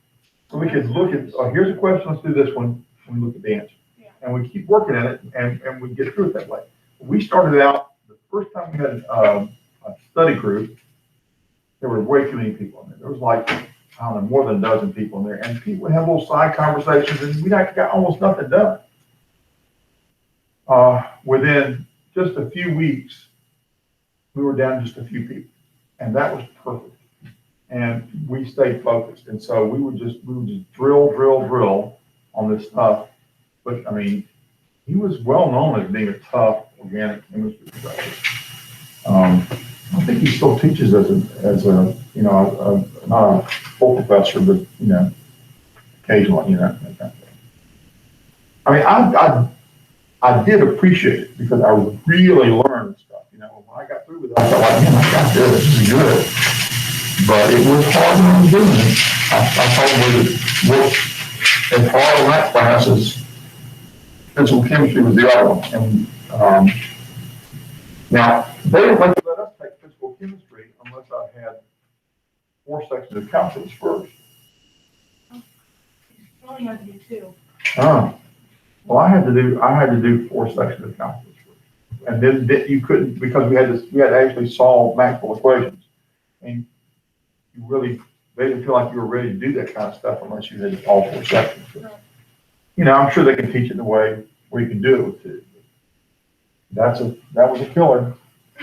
So we could look at, oh, here's a question, let's do this one, and we look at the answer. Yeah. And we keep working at it, and we get through it that way. We started out, the first time we had a study group, there were way too many people in there. There was like, I don't know, more than a dozen people in there, and people would have little side conversations, and we got almost nothing done. Within just a few weeks, we were down just a few people, and that was perfect. And we stayed focused, and so we would just drill on this stuff. But I mean, he was well known as being a tough organic chemistry professor. I think he still teaches as a not a full professor, but occasionally, that kind of thing. I mean, I did appreciate it because I really learned stuff. When I got through with it, I felt like, man, I got this. This is good. But it was hard when I was doing it. I probably worked as hard on that class as physical chemistry was the other one. And now, they didn't let us take physical chemistry unless I had 4 sections of calculus first. You only had to do 2. Well, I had to do 4 sections of calculus first. And then you couldn't, because we had to actually solve Maxwell equations. And they didn't feel like you were ready to do that kind of stuff unless you had all 4 sections. But, I'm sure they can teach it in a way where you can do it with 2. That was a killer.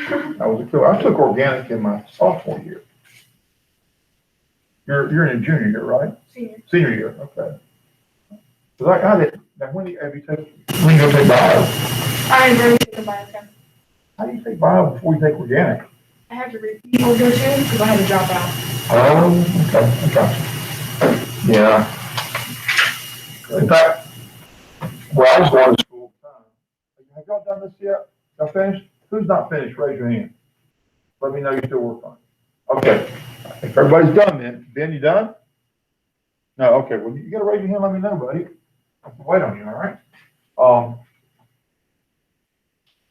That was a killer. I took organic in my sophomore year. You're in a junior year, right? Senior year, okay. So I did. Now, when do you take bio? I didn't really take a biochem. How do you take bio before you take organic? I had to repeat or go to because I had to drop out. Oh, okay, I got you. Yeah. In fact, where I was going to school at the time, have y'all done this yet? Y'all finished? Who's not finished? Raise your hand. Let me know you're still working on it. Okay. If everybody's done then. Ben, you done? No, okay. Well, you gotta raise your hand, let me know, buddy. I can wait on you, all right?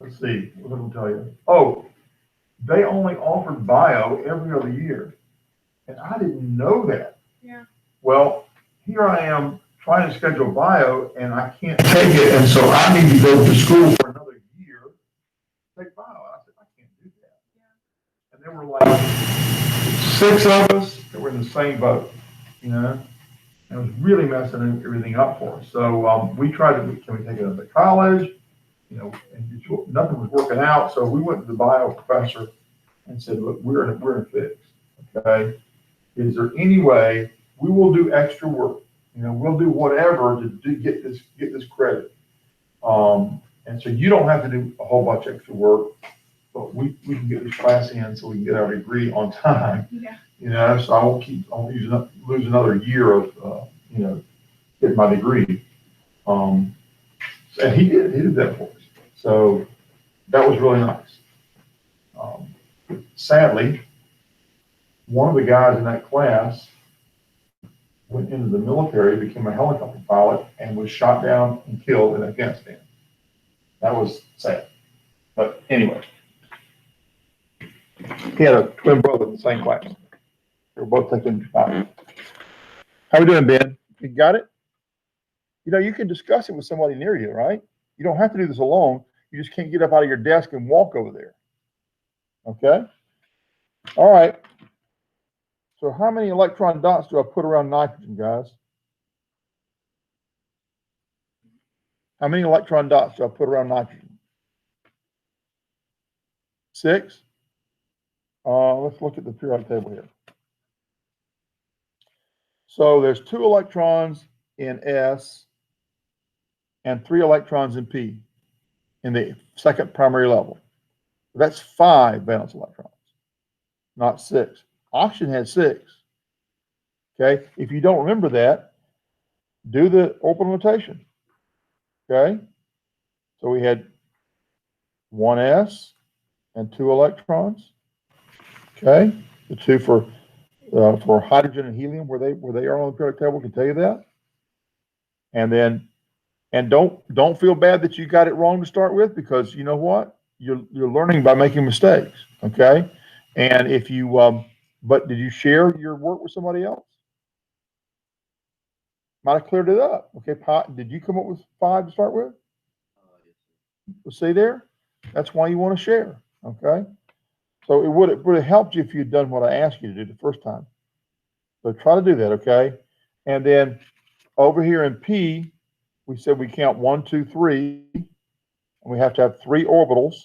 Let's see, what was I gonna tell you? Oh, they only offered bio every other year. And I didn't know that. Yeah. Well, here I am trying to schedule bio and I can't take it. And so I need to go to school for another year to take bio. I said, I can't do that. Yeah. And there were like 6 of us that were in the same boat, And it was really messing everything up for us. So we tried to, can we take it to college? And nothing was working out. So we went to the bio professor and said, look, we're in a fix. Okay. Is there any way we will do extra work? We'll do whatever to get this credit. And so you don't have to do a whole bunch of extra work, but we can get this class in so we can get our degree on time. Yeah. So I won't lose another year of, getting my degree. And he did that for us. So that was really nice. Sadly, one of the guys in that class went into the military, became a helicopter pilot, and was shot down and killed in Afghanistan. That was sad. But anyway, he had a twin brother in the same class. They were both taking pilots. How we doing, Ben? You got it? You can discuss it with somebody near you, right? You don't have to do this alone. You just can't get up out of your desk and walk over there. Okay? All right. So how many electron dots do I put around nitrogen, guys? How many electron dots do I put around nitrogen? 6. Let's look at the periodic table here. So there's 2 electrons in S and 3 electrons in P in the second primary level. That's 5 valence electrons, not 6. Oxygen has 6. Okay, if you don't remember that, do the orbital notation. Okay, so we had 1 S and 2 electrons. Okay, the 2 for hydrogen and helium, where they are on the periodic table, can tell you that. And then, and don't feel bad that you got it wrong to start with, because you know what, you're learning by making mistakes. Okay, and if you but did you share your work with somebody else? Might have cleared it up. Okay, did you come up with 5 to start with? See there? That's why you want to share. Okay, so it would have helped you if you'd done what I asked you to do the first time. So try to do that. Okay, and then over here in P, we said we count 1, 2, 3, and we have to have 3 orbitals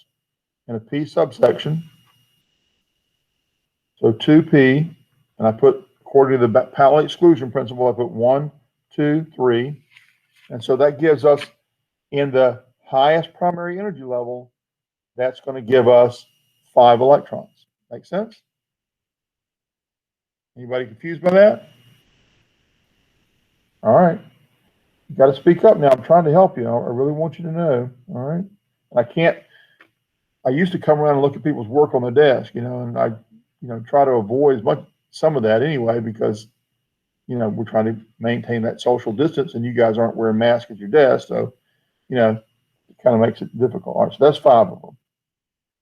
in a P subsection. So 2P, and I put, according to the Pauli exclusion principle, I put 1, 2, 3. And so that gives us, in the highest primary energy level, that's going to give us 5 electrons. Make sense? Anybody confused by that? All right. You got to speak up now. I'm trying to help you. I really want you to know. All right. I used to come around and look at people's work on the desk, and I, try to avoid some of that anyway, because, we're trying to maintain that social distance, and you guys aren't wearing masks at your desk. So, it kind of makes it difficult. All right. So that's 5 of them.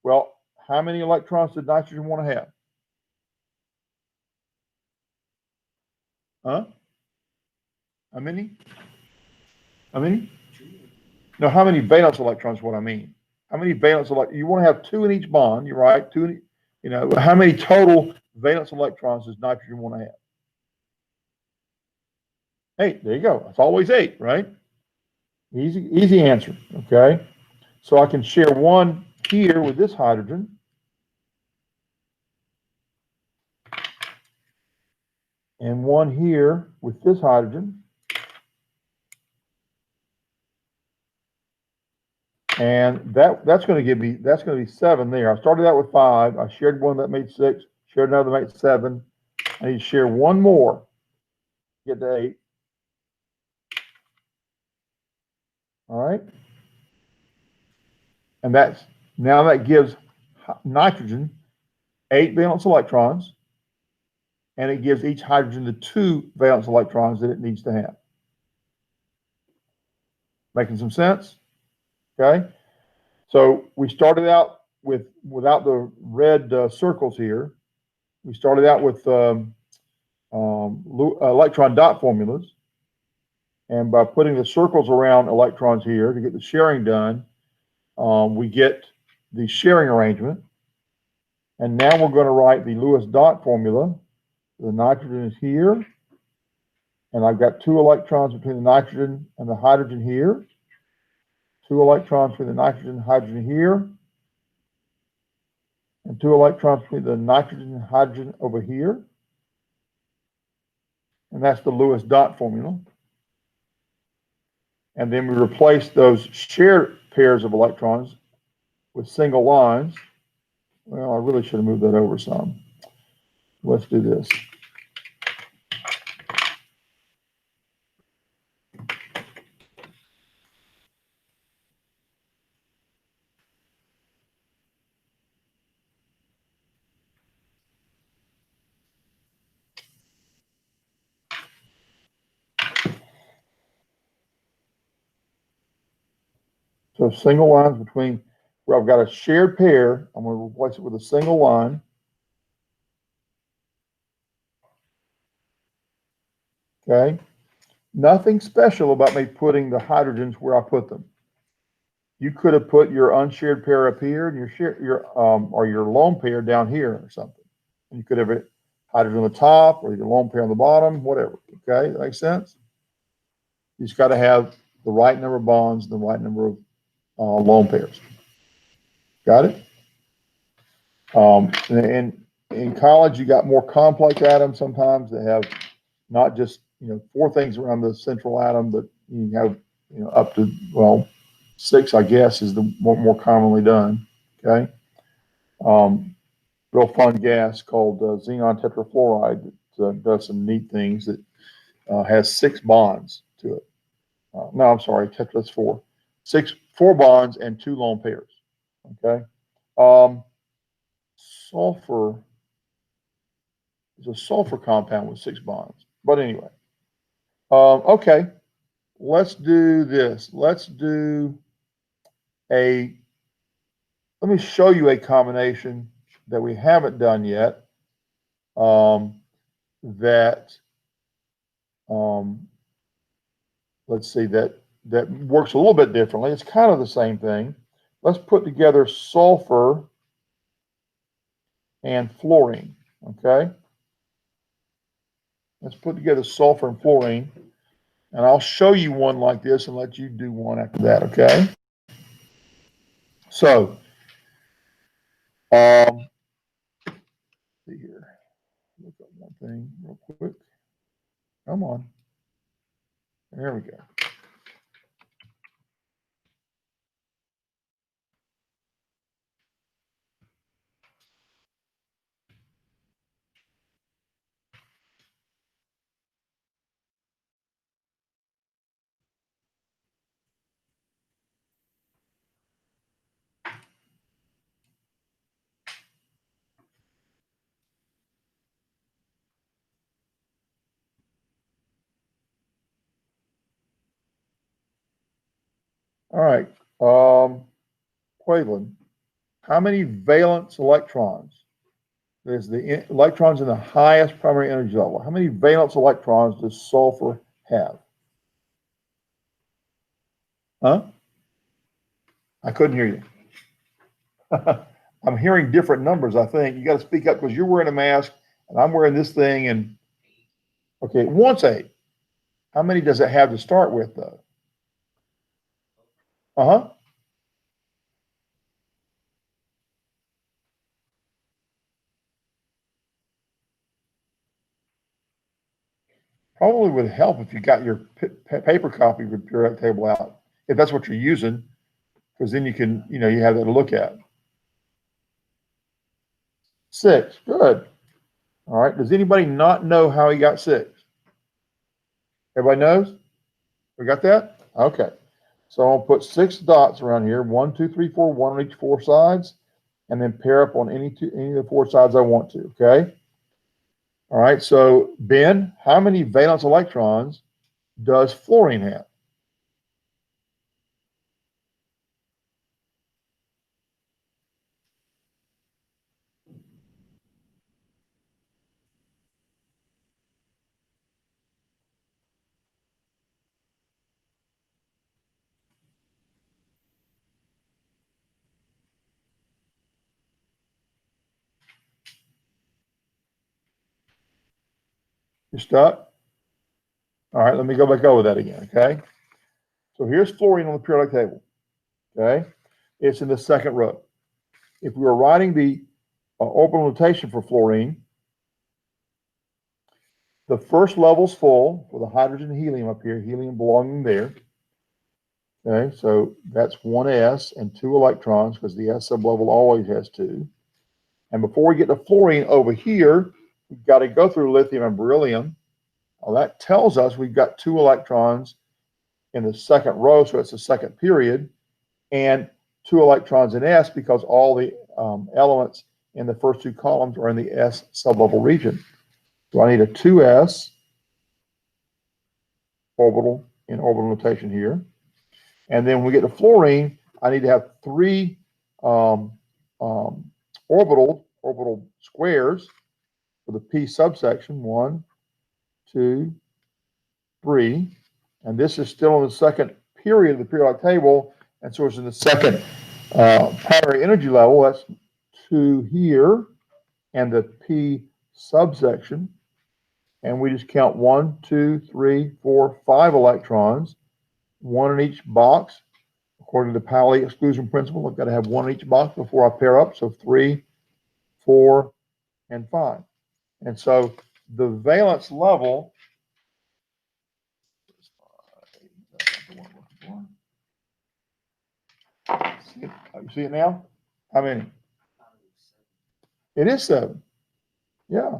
Well, how many electrons did nitrogen want to have? Huh? How many? How many? No, how many valence electrons is what I mean. How many valence electrons? You want to have 2 in each bond, you're right. 2 in, how many total valence electrons does nitrogen want to have? 8. There you go. It's always 8, right? Easy answer. Okay. So I can share 1 here with this hydrogen. And 1 here with this hydrogen. And that's going to be 7 there. I started out with 5. I shared 1 that made 6, shared another that made 7. I need to share 1 more, get to 8. All right. And now that gives nitrogen 8 valence electrons, and it gives each hydrogen the 2 valence electrons that it needs to have. Making some sense? Okay. So we started out without the red circles here. We started out with electron dot formulas. And by putting the circles around electrons here to get the sharing done, we get the sharing arrangement. And now we're going to write the Lewis dot formula. The nitrogen is here. And I've got 2 electrons between the nitrogen and the hydrogen here. 2 electrons between the nitrogen and hydrogen here. And 2 electrons between the nitrogen and hydrogen over here. And that's the Lewis dot formula. And then we replace those shared pairs of electrons with single lines. Well, I really should have moved that over some. Let's do this. So single lines between where I've got a shared pair, I'm going to replace it with a single line. Okay. Nothing special about me putting the hydrogens where I put them. You could have put your unshared pair up here and your lone pair down here or something. And you could have it hydrogen on the top or your lone pair on the bottom, whatever. Okay, that makes sense? You just got to have the right number of bonds, the right number of lone pairs. Got it? And in college, you got more complex atoms sometimes that have not just, 4 things around the central atom, but you have, up to, well, 6, I guess, is the more commonly done. Okay. Real fun gas called xenon tetrafluoride that does some neat things that has 6 bonds to it. No, I'm sorry, tetra's 4. 4 bonds and 2 lone pairs. Okay. Sulfur is a sulfur compound with 6 bonds. But anyway, okay, let's do this. Let me show you a combination that we haven't done yet. That let's see, that works a little bit differently. It's kind of the same thing. Let's put together sulfur and fluorine. Okay. Let's put together sulfur and fluorine, and I'll show you one like this and let you do one after that. Okay. So, see here. Look up one thing real quick. Come on. There we go. All right. Quaylin, how many valence electrons? There's the electrons in the highest primary energy level. How many valence electrons does sulfur have? Huh? I couldn't hear you. I'm hearing different numbers, I think. You got to speak up because you're wearing a mask and I'm wearing this thing. And okay, it wants 8. How many does it have to start with, though? Uh-huh. Probably would help if you got your paper copy of the periodic table out, if that's what you're using, because then you can, you have that to look at. 6, good. All right, does anybody not know how he got 6? Everybody knows? We got that? Okay. So I'll put 6 dots around here, 1, 2, 3, 4, 1 on each 4 sides, and then pair up on any of the 4 sides I want to, okay? All right, so Ben, how many valence electrons does fluorine have? You stuck? All right, let me go back over that again, okay? So here's fluorine on the periodic table, okay? It's in the second row. If we were writing the orbital notation for fluorine, the first level's full for the hydrogen and helium up here, helium belonging there. Okay, so that's 1s and 2 electrons because the s sublevel always has 2. And before we get to fluorine over here, we've got to go through lithium and beryllium. Well, that tells us we've got 2 electrons in the second row, so it's the second period, and 2 electrons in s because all the elements in the first 2 columns are in the s sublevel region. So I need a 2s orbital in orbital notation here. And then when we get to fluorine, I need to have 3 orbital squares for the p subsection, 1, 2, 3. And this is still in the second period of the periodic table, and so it's in the second primary energy level. That's 2 here, and the p subsection. And we just count 1, 2, 3, 4, 5 electrons. one in each box. According to the Pauli exclusion principle, I've got to have one in each box before I pair up. So 3, 4, and 5. And so the valence level, you see it now? How many? It is 7. Yeah,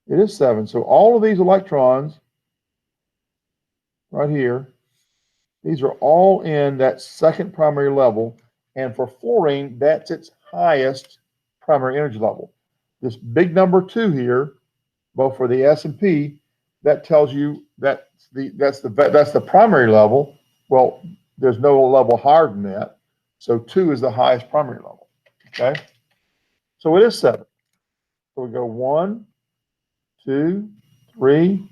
it is 7. So all of these electrons right here, these are all in that second primary level. And for fluorine, that's its highest primary energy level. This big number 2 here, both for the S and P, that tells you that that's the primary level. Well, there's no level higher than that. So 2 is the highest primary level. Okay. So it is 7. So we go 1, 2, 3,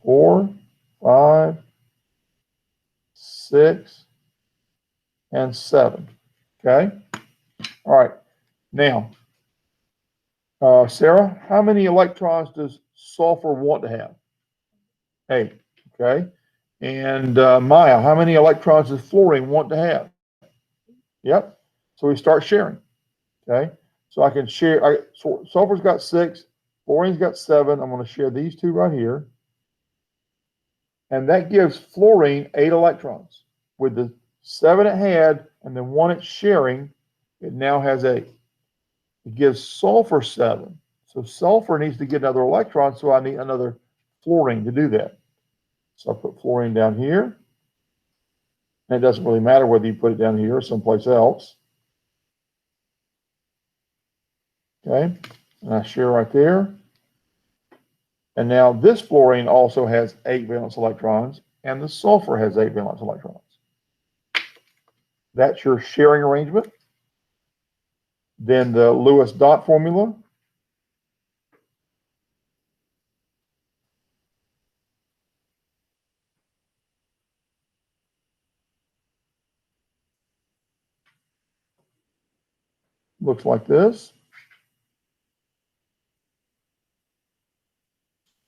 4, 5, 6, and 7. Okay. All right. Now, Sarah, how many electrons does sulfur want to have? 8. Okay. And Maya, how many electrons does fluorine want to have? Yep. So we start sharing. Okay. So I can share. So sulfur's got 6, fluorine's got 7. I'm going to share these 2 right here. And that gives fluorine 8 electrons. With the 7 it had and the 1 it's sharing, it now has 8. It gives sulfur 7. So sulfur needs to get another electron, so I need another fluorine to do that. So I put fluorine down here. And it doesn't really matter whether you put it down here or someplace else. Okay, and I share right there. And now this fluorine also has 8 valence electrons, and the sulfur has 8 valence electrons. That's your sharing arrangement. Then the Lewis dot formula. Looks like this.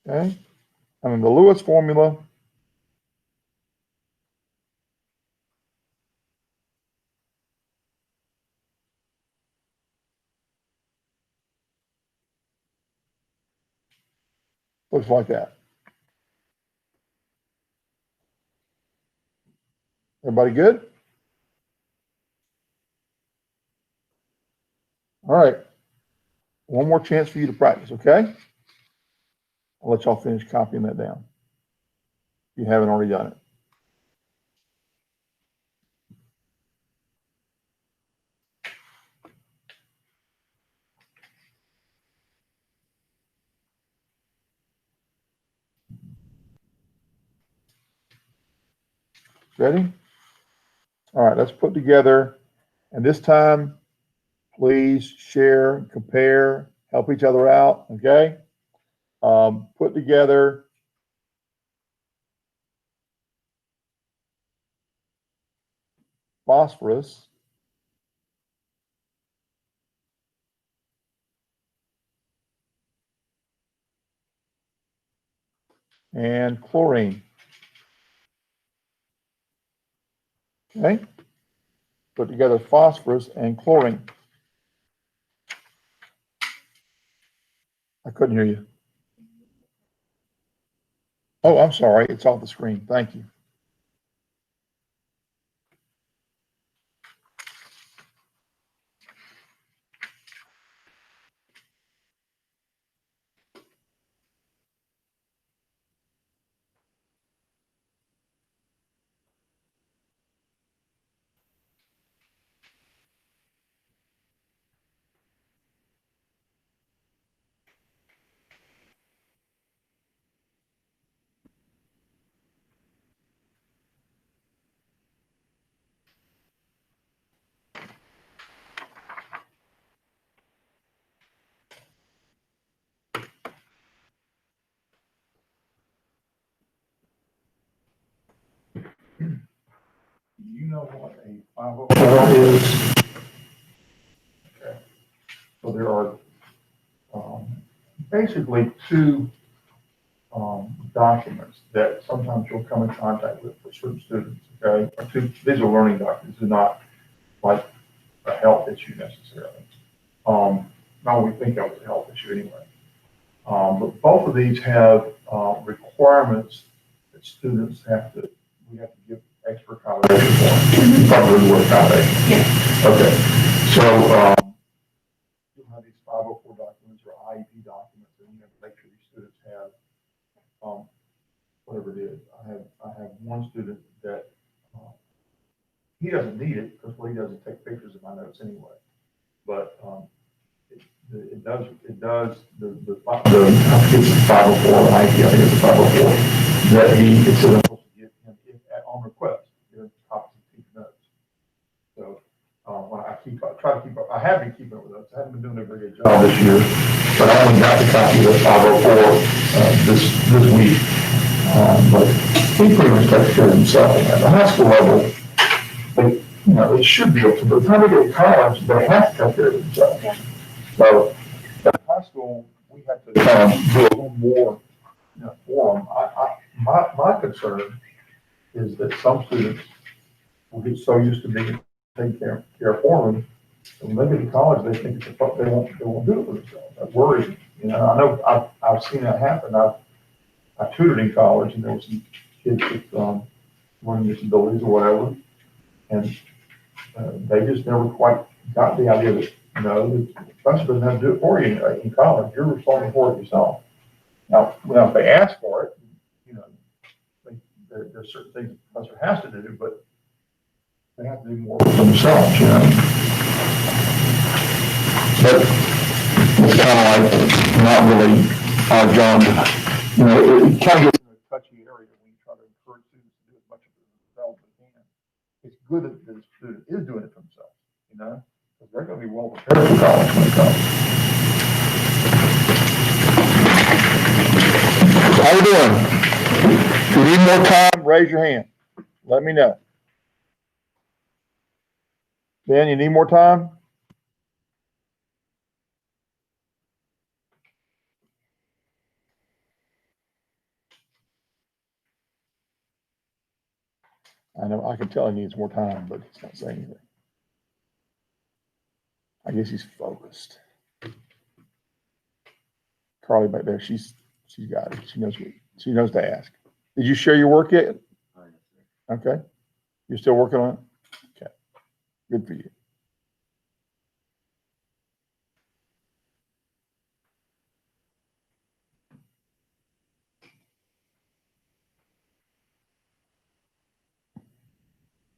Okay, and then the Lewis formula looks like that. Everybody good? All right. One more chance for you to practice, okay? I'll let y'all finish copying that down if you haven't already done it. Ready? All right, let's put together, and this time, please share, compare, help each other out, okay? Put together phosphorus and chlorine, okay? Put together phosphorus and chlorine. I couldn't hear you. Oh, I'm sorry, it's off the screen. Thank you. Do you know what a 504 is? Okay. So there are basically 2 documents that sometimes you'll come in contact with for certain students, okay? These are learning documents, they're not like a health issue necessarily. Now we think of it as a health issue anyway. But both of these have requirements that students we have to give extra accommodation for. Probably the word accommodation. Yeah. Okay. So you'll have these 504 documents or IEP documents, and you have to make sure these students have whatever it is. I have one student that he doesn't need it because he doesn't take pictures of my notes anyway. But it does the 504 IEP, I think it's a 504 that it's supposed to give him on request, give copies of teacher notes. So when I have been keeping up with those. I haven't been doing a very good job this year, but I only got the copy of the 504 this week. But he pretty much takes care of himself. At the high school level, they should be able to, but by the time they get to college, they have to take care of themselves. Yeah. So at high school, we have to do a little more for them. My concern is that some students will get so used to being taken care for them, and when they get to college, they think they won't do it for themselves. That worries me. I know I've seen that happen. I tutored in college, and there were some kids with learning disabilities or whatever, and they just never quite got the idea that the professor doesn't have to do it for you in college. You're responsible for it yourself. Now, if they ask for it, there's certain things the professor has to do, but they have to do more for themselves, But it's kind of like not really our job. It kind of gets in a touchy area when you try to encourage students to do as much of it themselves as they can. It's good that the student is doing it for themselves, because they're going to be well prepared for college when it comes. How you doing? If you need more time, raise your hand. Let me know. Ben, you need more time? I know, I can tell he needs more time, but he's not saying anything. I guess he's focused. Carly back there, she's got it. She knows to ask. Did you share your work yet? Okay. You're still working on it? Okay. Good for you.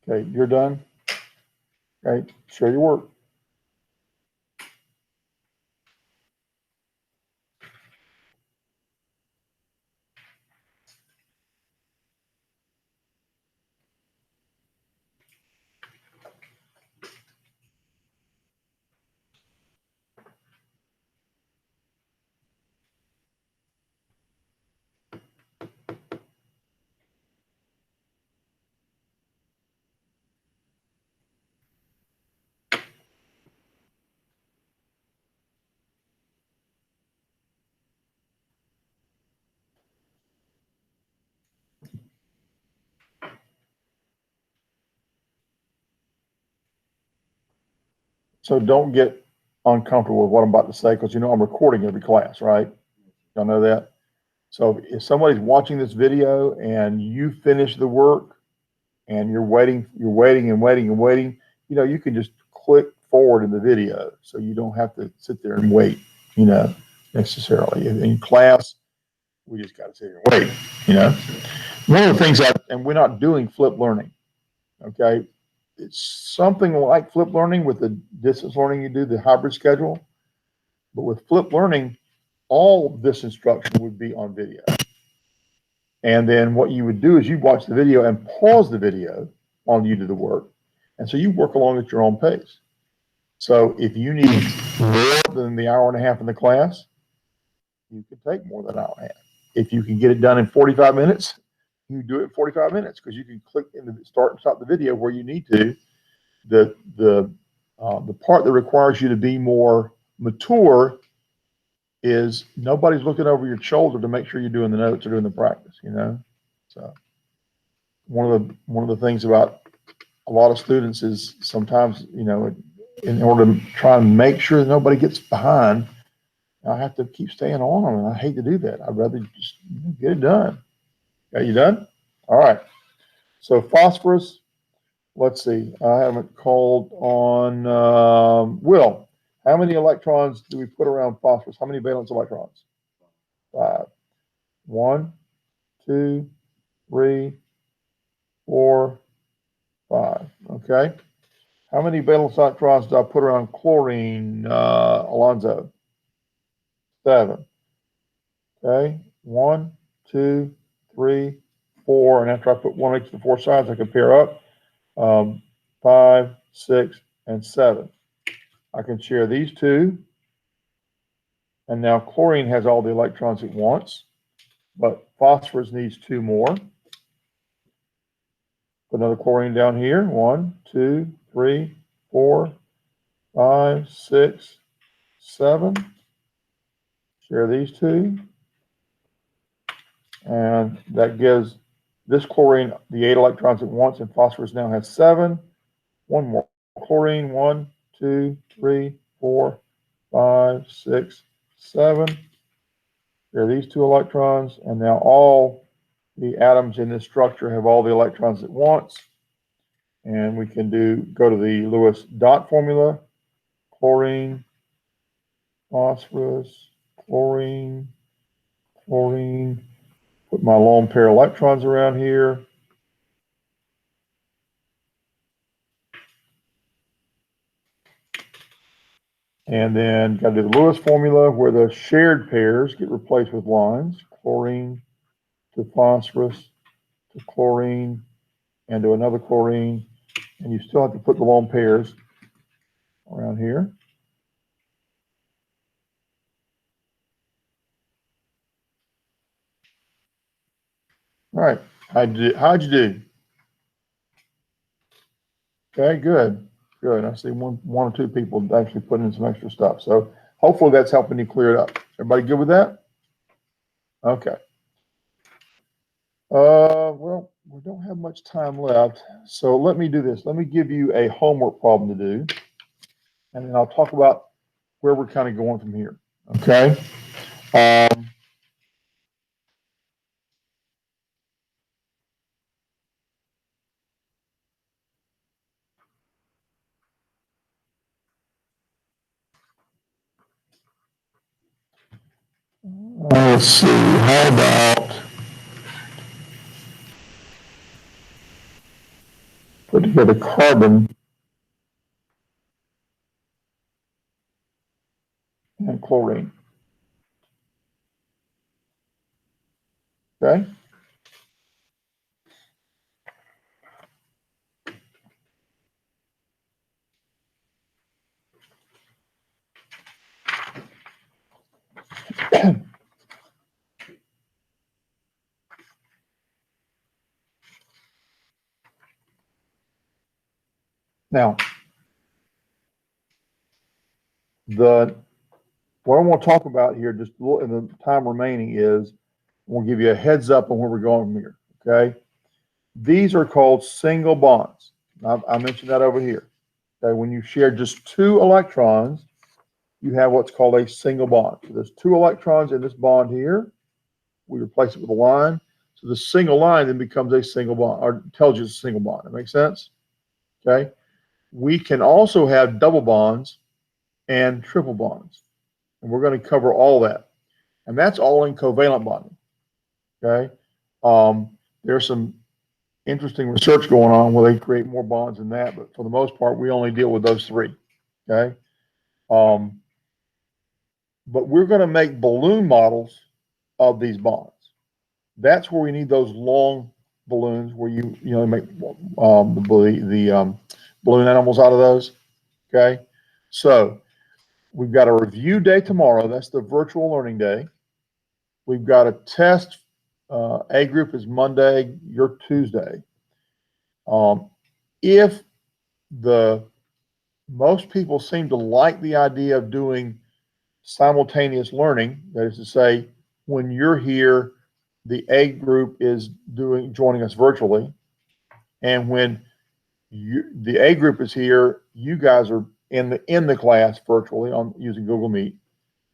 Okay, you're done? Okay, share your work. So don't get uncomfortable with what I'm about to say, because I'm recording every class, right? Y'all know that? So if somebody's watching this video and you finish the work and you're waiting and waiting, you can just click forward in the video, so you don't have to sit there and wait, necessarily. In class, we just got to sit here and wait, One of the things and we're not doing flipped learning, okay? It's something like flipped learning with the distance learning you do, the hybrid schedule. But with flipped learning, all this instruction would be on video. And then what you would do is you watch the video and pause the video while you do the work. And so you work along at your own pace. So if you need more than the hour and a half in the class, you can take more than an hour and a half. If you can get it done in 45 minutes, you do it in 45 minutes, because you can click in the start and stop the video where you need to. The part that requires you to be more mature is nobody's looking over your shoulder to make sure you're doing the notes or doing the practice, you know? So one of the things about a lot of students is sometimes, you know, in order to try and make sure that nobody gets behind, I have to keep staying on them, and I hate to do that. I'd rather just get it done. Are you done? All right. So phosphorus, let's see. I haven't called on Will. How many electrons do we put around phosphorus? How many valence electrons? 5. 1, 2, 3, 4, 5. Okay. How many valence electrons do I put around chlorine, Alonzo? 7. Okay. 1, 2, 3, 4. And after I put 1 each of the 4 sides, I can pair up 5, 6, and 7. I can share these two. And now chlorine has all the electrons it wants, but phosphorus needs 2 more. Put another chlorine down here. 1, 2, 3, 4, 5, 6, 7. Share these two. And that gives this chlorine the 8 electrons it wants, and phosphorus now has 7. 1 more chlorine. 1, 2, 3, 4, 5, 6, 7. Share these 2 electrons, and now all the atoms in this structure have all the electrons it wants. And we can go to the Lewis dot formula: chlorine, phosphorus, chlorine, chlorine. Put my lone pair electrons around here. And then got to do the Lewis formula where the shared pairs get replaced with lines: chlorine to phosphorus to chlorine and to another chlorine. And you still have to put the lone pairs around here. All right. How'd you do? Okay, good. Good. I see one or two people actually putting in some extra stuff. So hopefully that's helping you clear it up. Everybody good with that? Okay. Well, we don't have much time left. So let me do this. Let me give you a homework problem to do. And then I'll talk about where we're kind of going from here. Okay. Let's see. How about put together carbon and chlorine? Okay. Now, what I want to talk about here, just in the time remaining, is we'll give you a heads up on where we're going from here. Okay. These are called single bonds. I mentioned that over here. Okay. When you share just 2 electrons, you have what's called a single bond. So there's 2 electrons in this bond here. We replace it with a line. So the single line then becomes a single bond, or tells you it's a single bond. That makes sense? Okay. We can also have double bonds and triple bonds. And we're going to cover all that. And that's all in covalent bonding. Okay. There's some interesting research going on where they create more bonds than that, but for the most part, we only deal with those 3. Okay. But we're going to make balloon models of these bonds. That's where we need those long balloons where you make the balloon animals out of those. Okay. So we've got a review day tomorrow. That's the virtual learning day. We've got a test. A group is Monday, your Tuesday. If most people seem to like the idea of doing simultaneous learning. That is to say, when you're here, the A group is joining us virtually, and when the A group is here, you guys are in the class virtually on using Google Meet.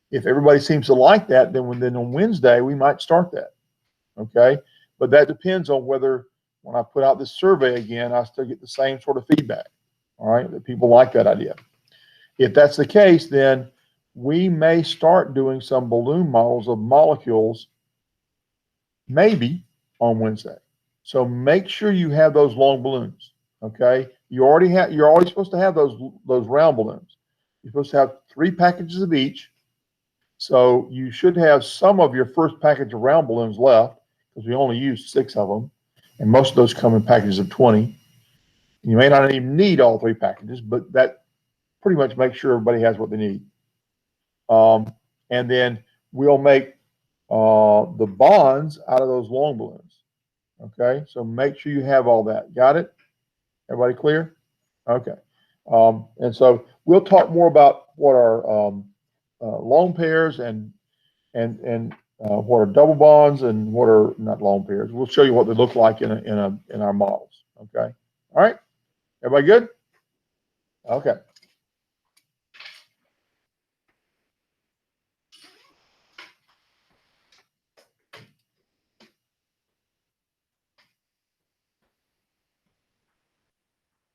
If everybody seems to like that, then on Wednesday we might start that. Okay, but that depends on whether when I put out this survey again, I still get the same sort of feedback. All right, that people like that idea. If that's the case, then we may start doing some balloon models of molecules maybe on Wednesday. So make sure you have those long balloons. Okay, you're already supposed to have those round balloons. You're supposed to have 3 packages of each. So you should have some of your first package of round balloons left, because we only used 6 of them, and most of those come in packages of 20. You may not even need all 3 packages, but that pretty much makes sure everybody has what they need. And then we'll make the bonds out of those long balloons. Okay, so make sure you have all that. Got it? Everybody clear? Okay. And so we'll talk more about what are lone pairs and what are double bonds and what are not lone pairs. We'll show you what they look like in our models. Okay. All right. Everybody good? Okay.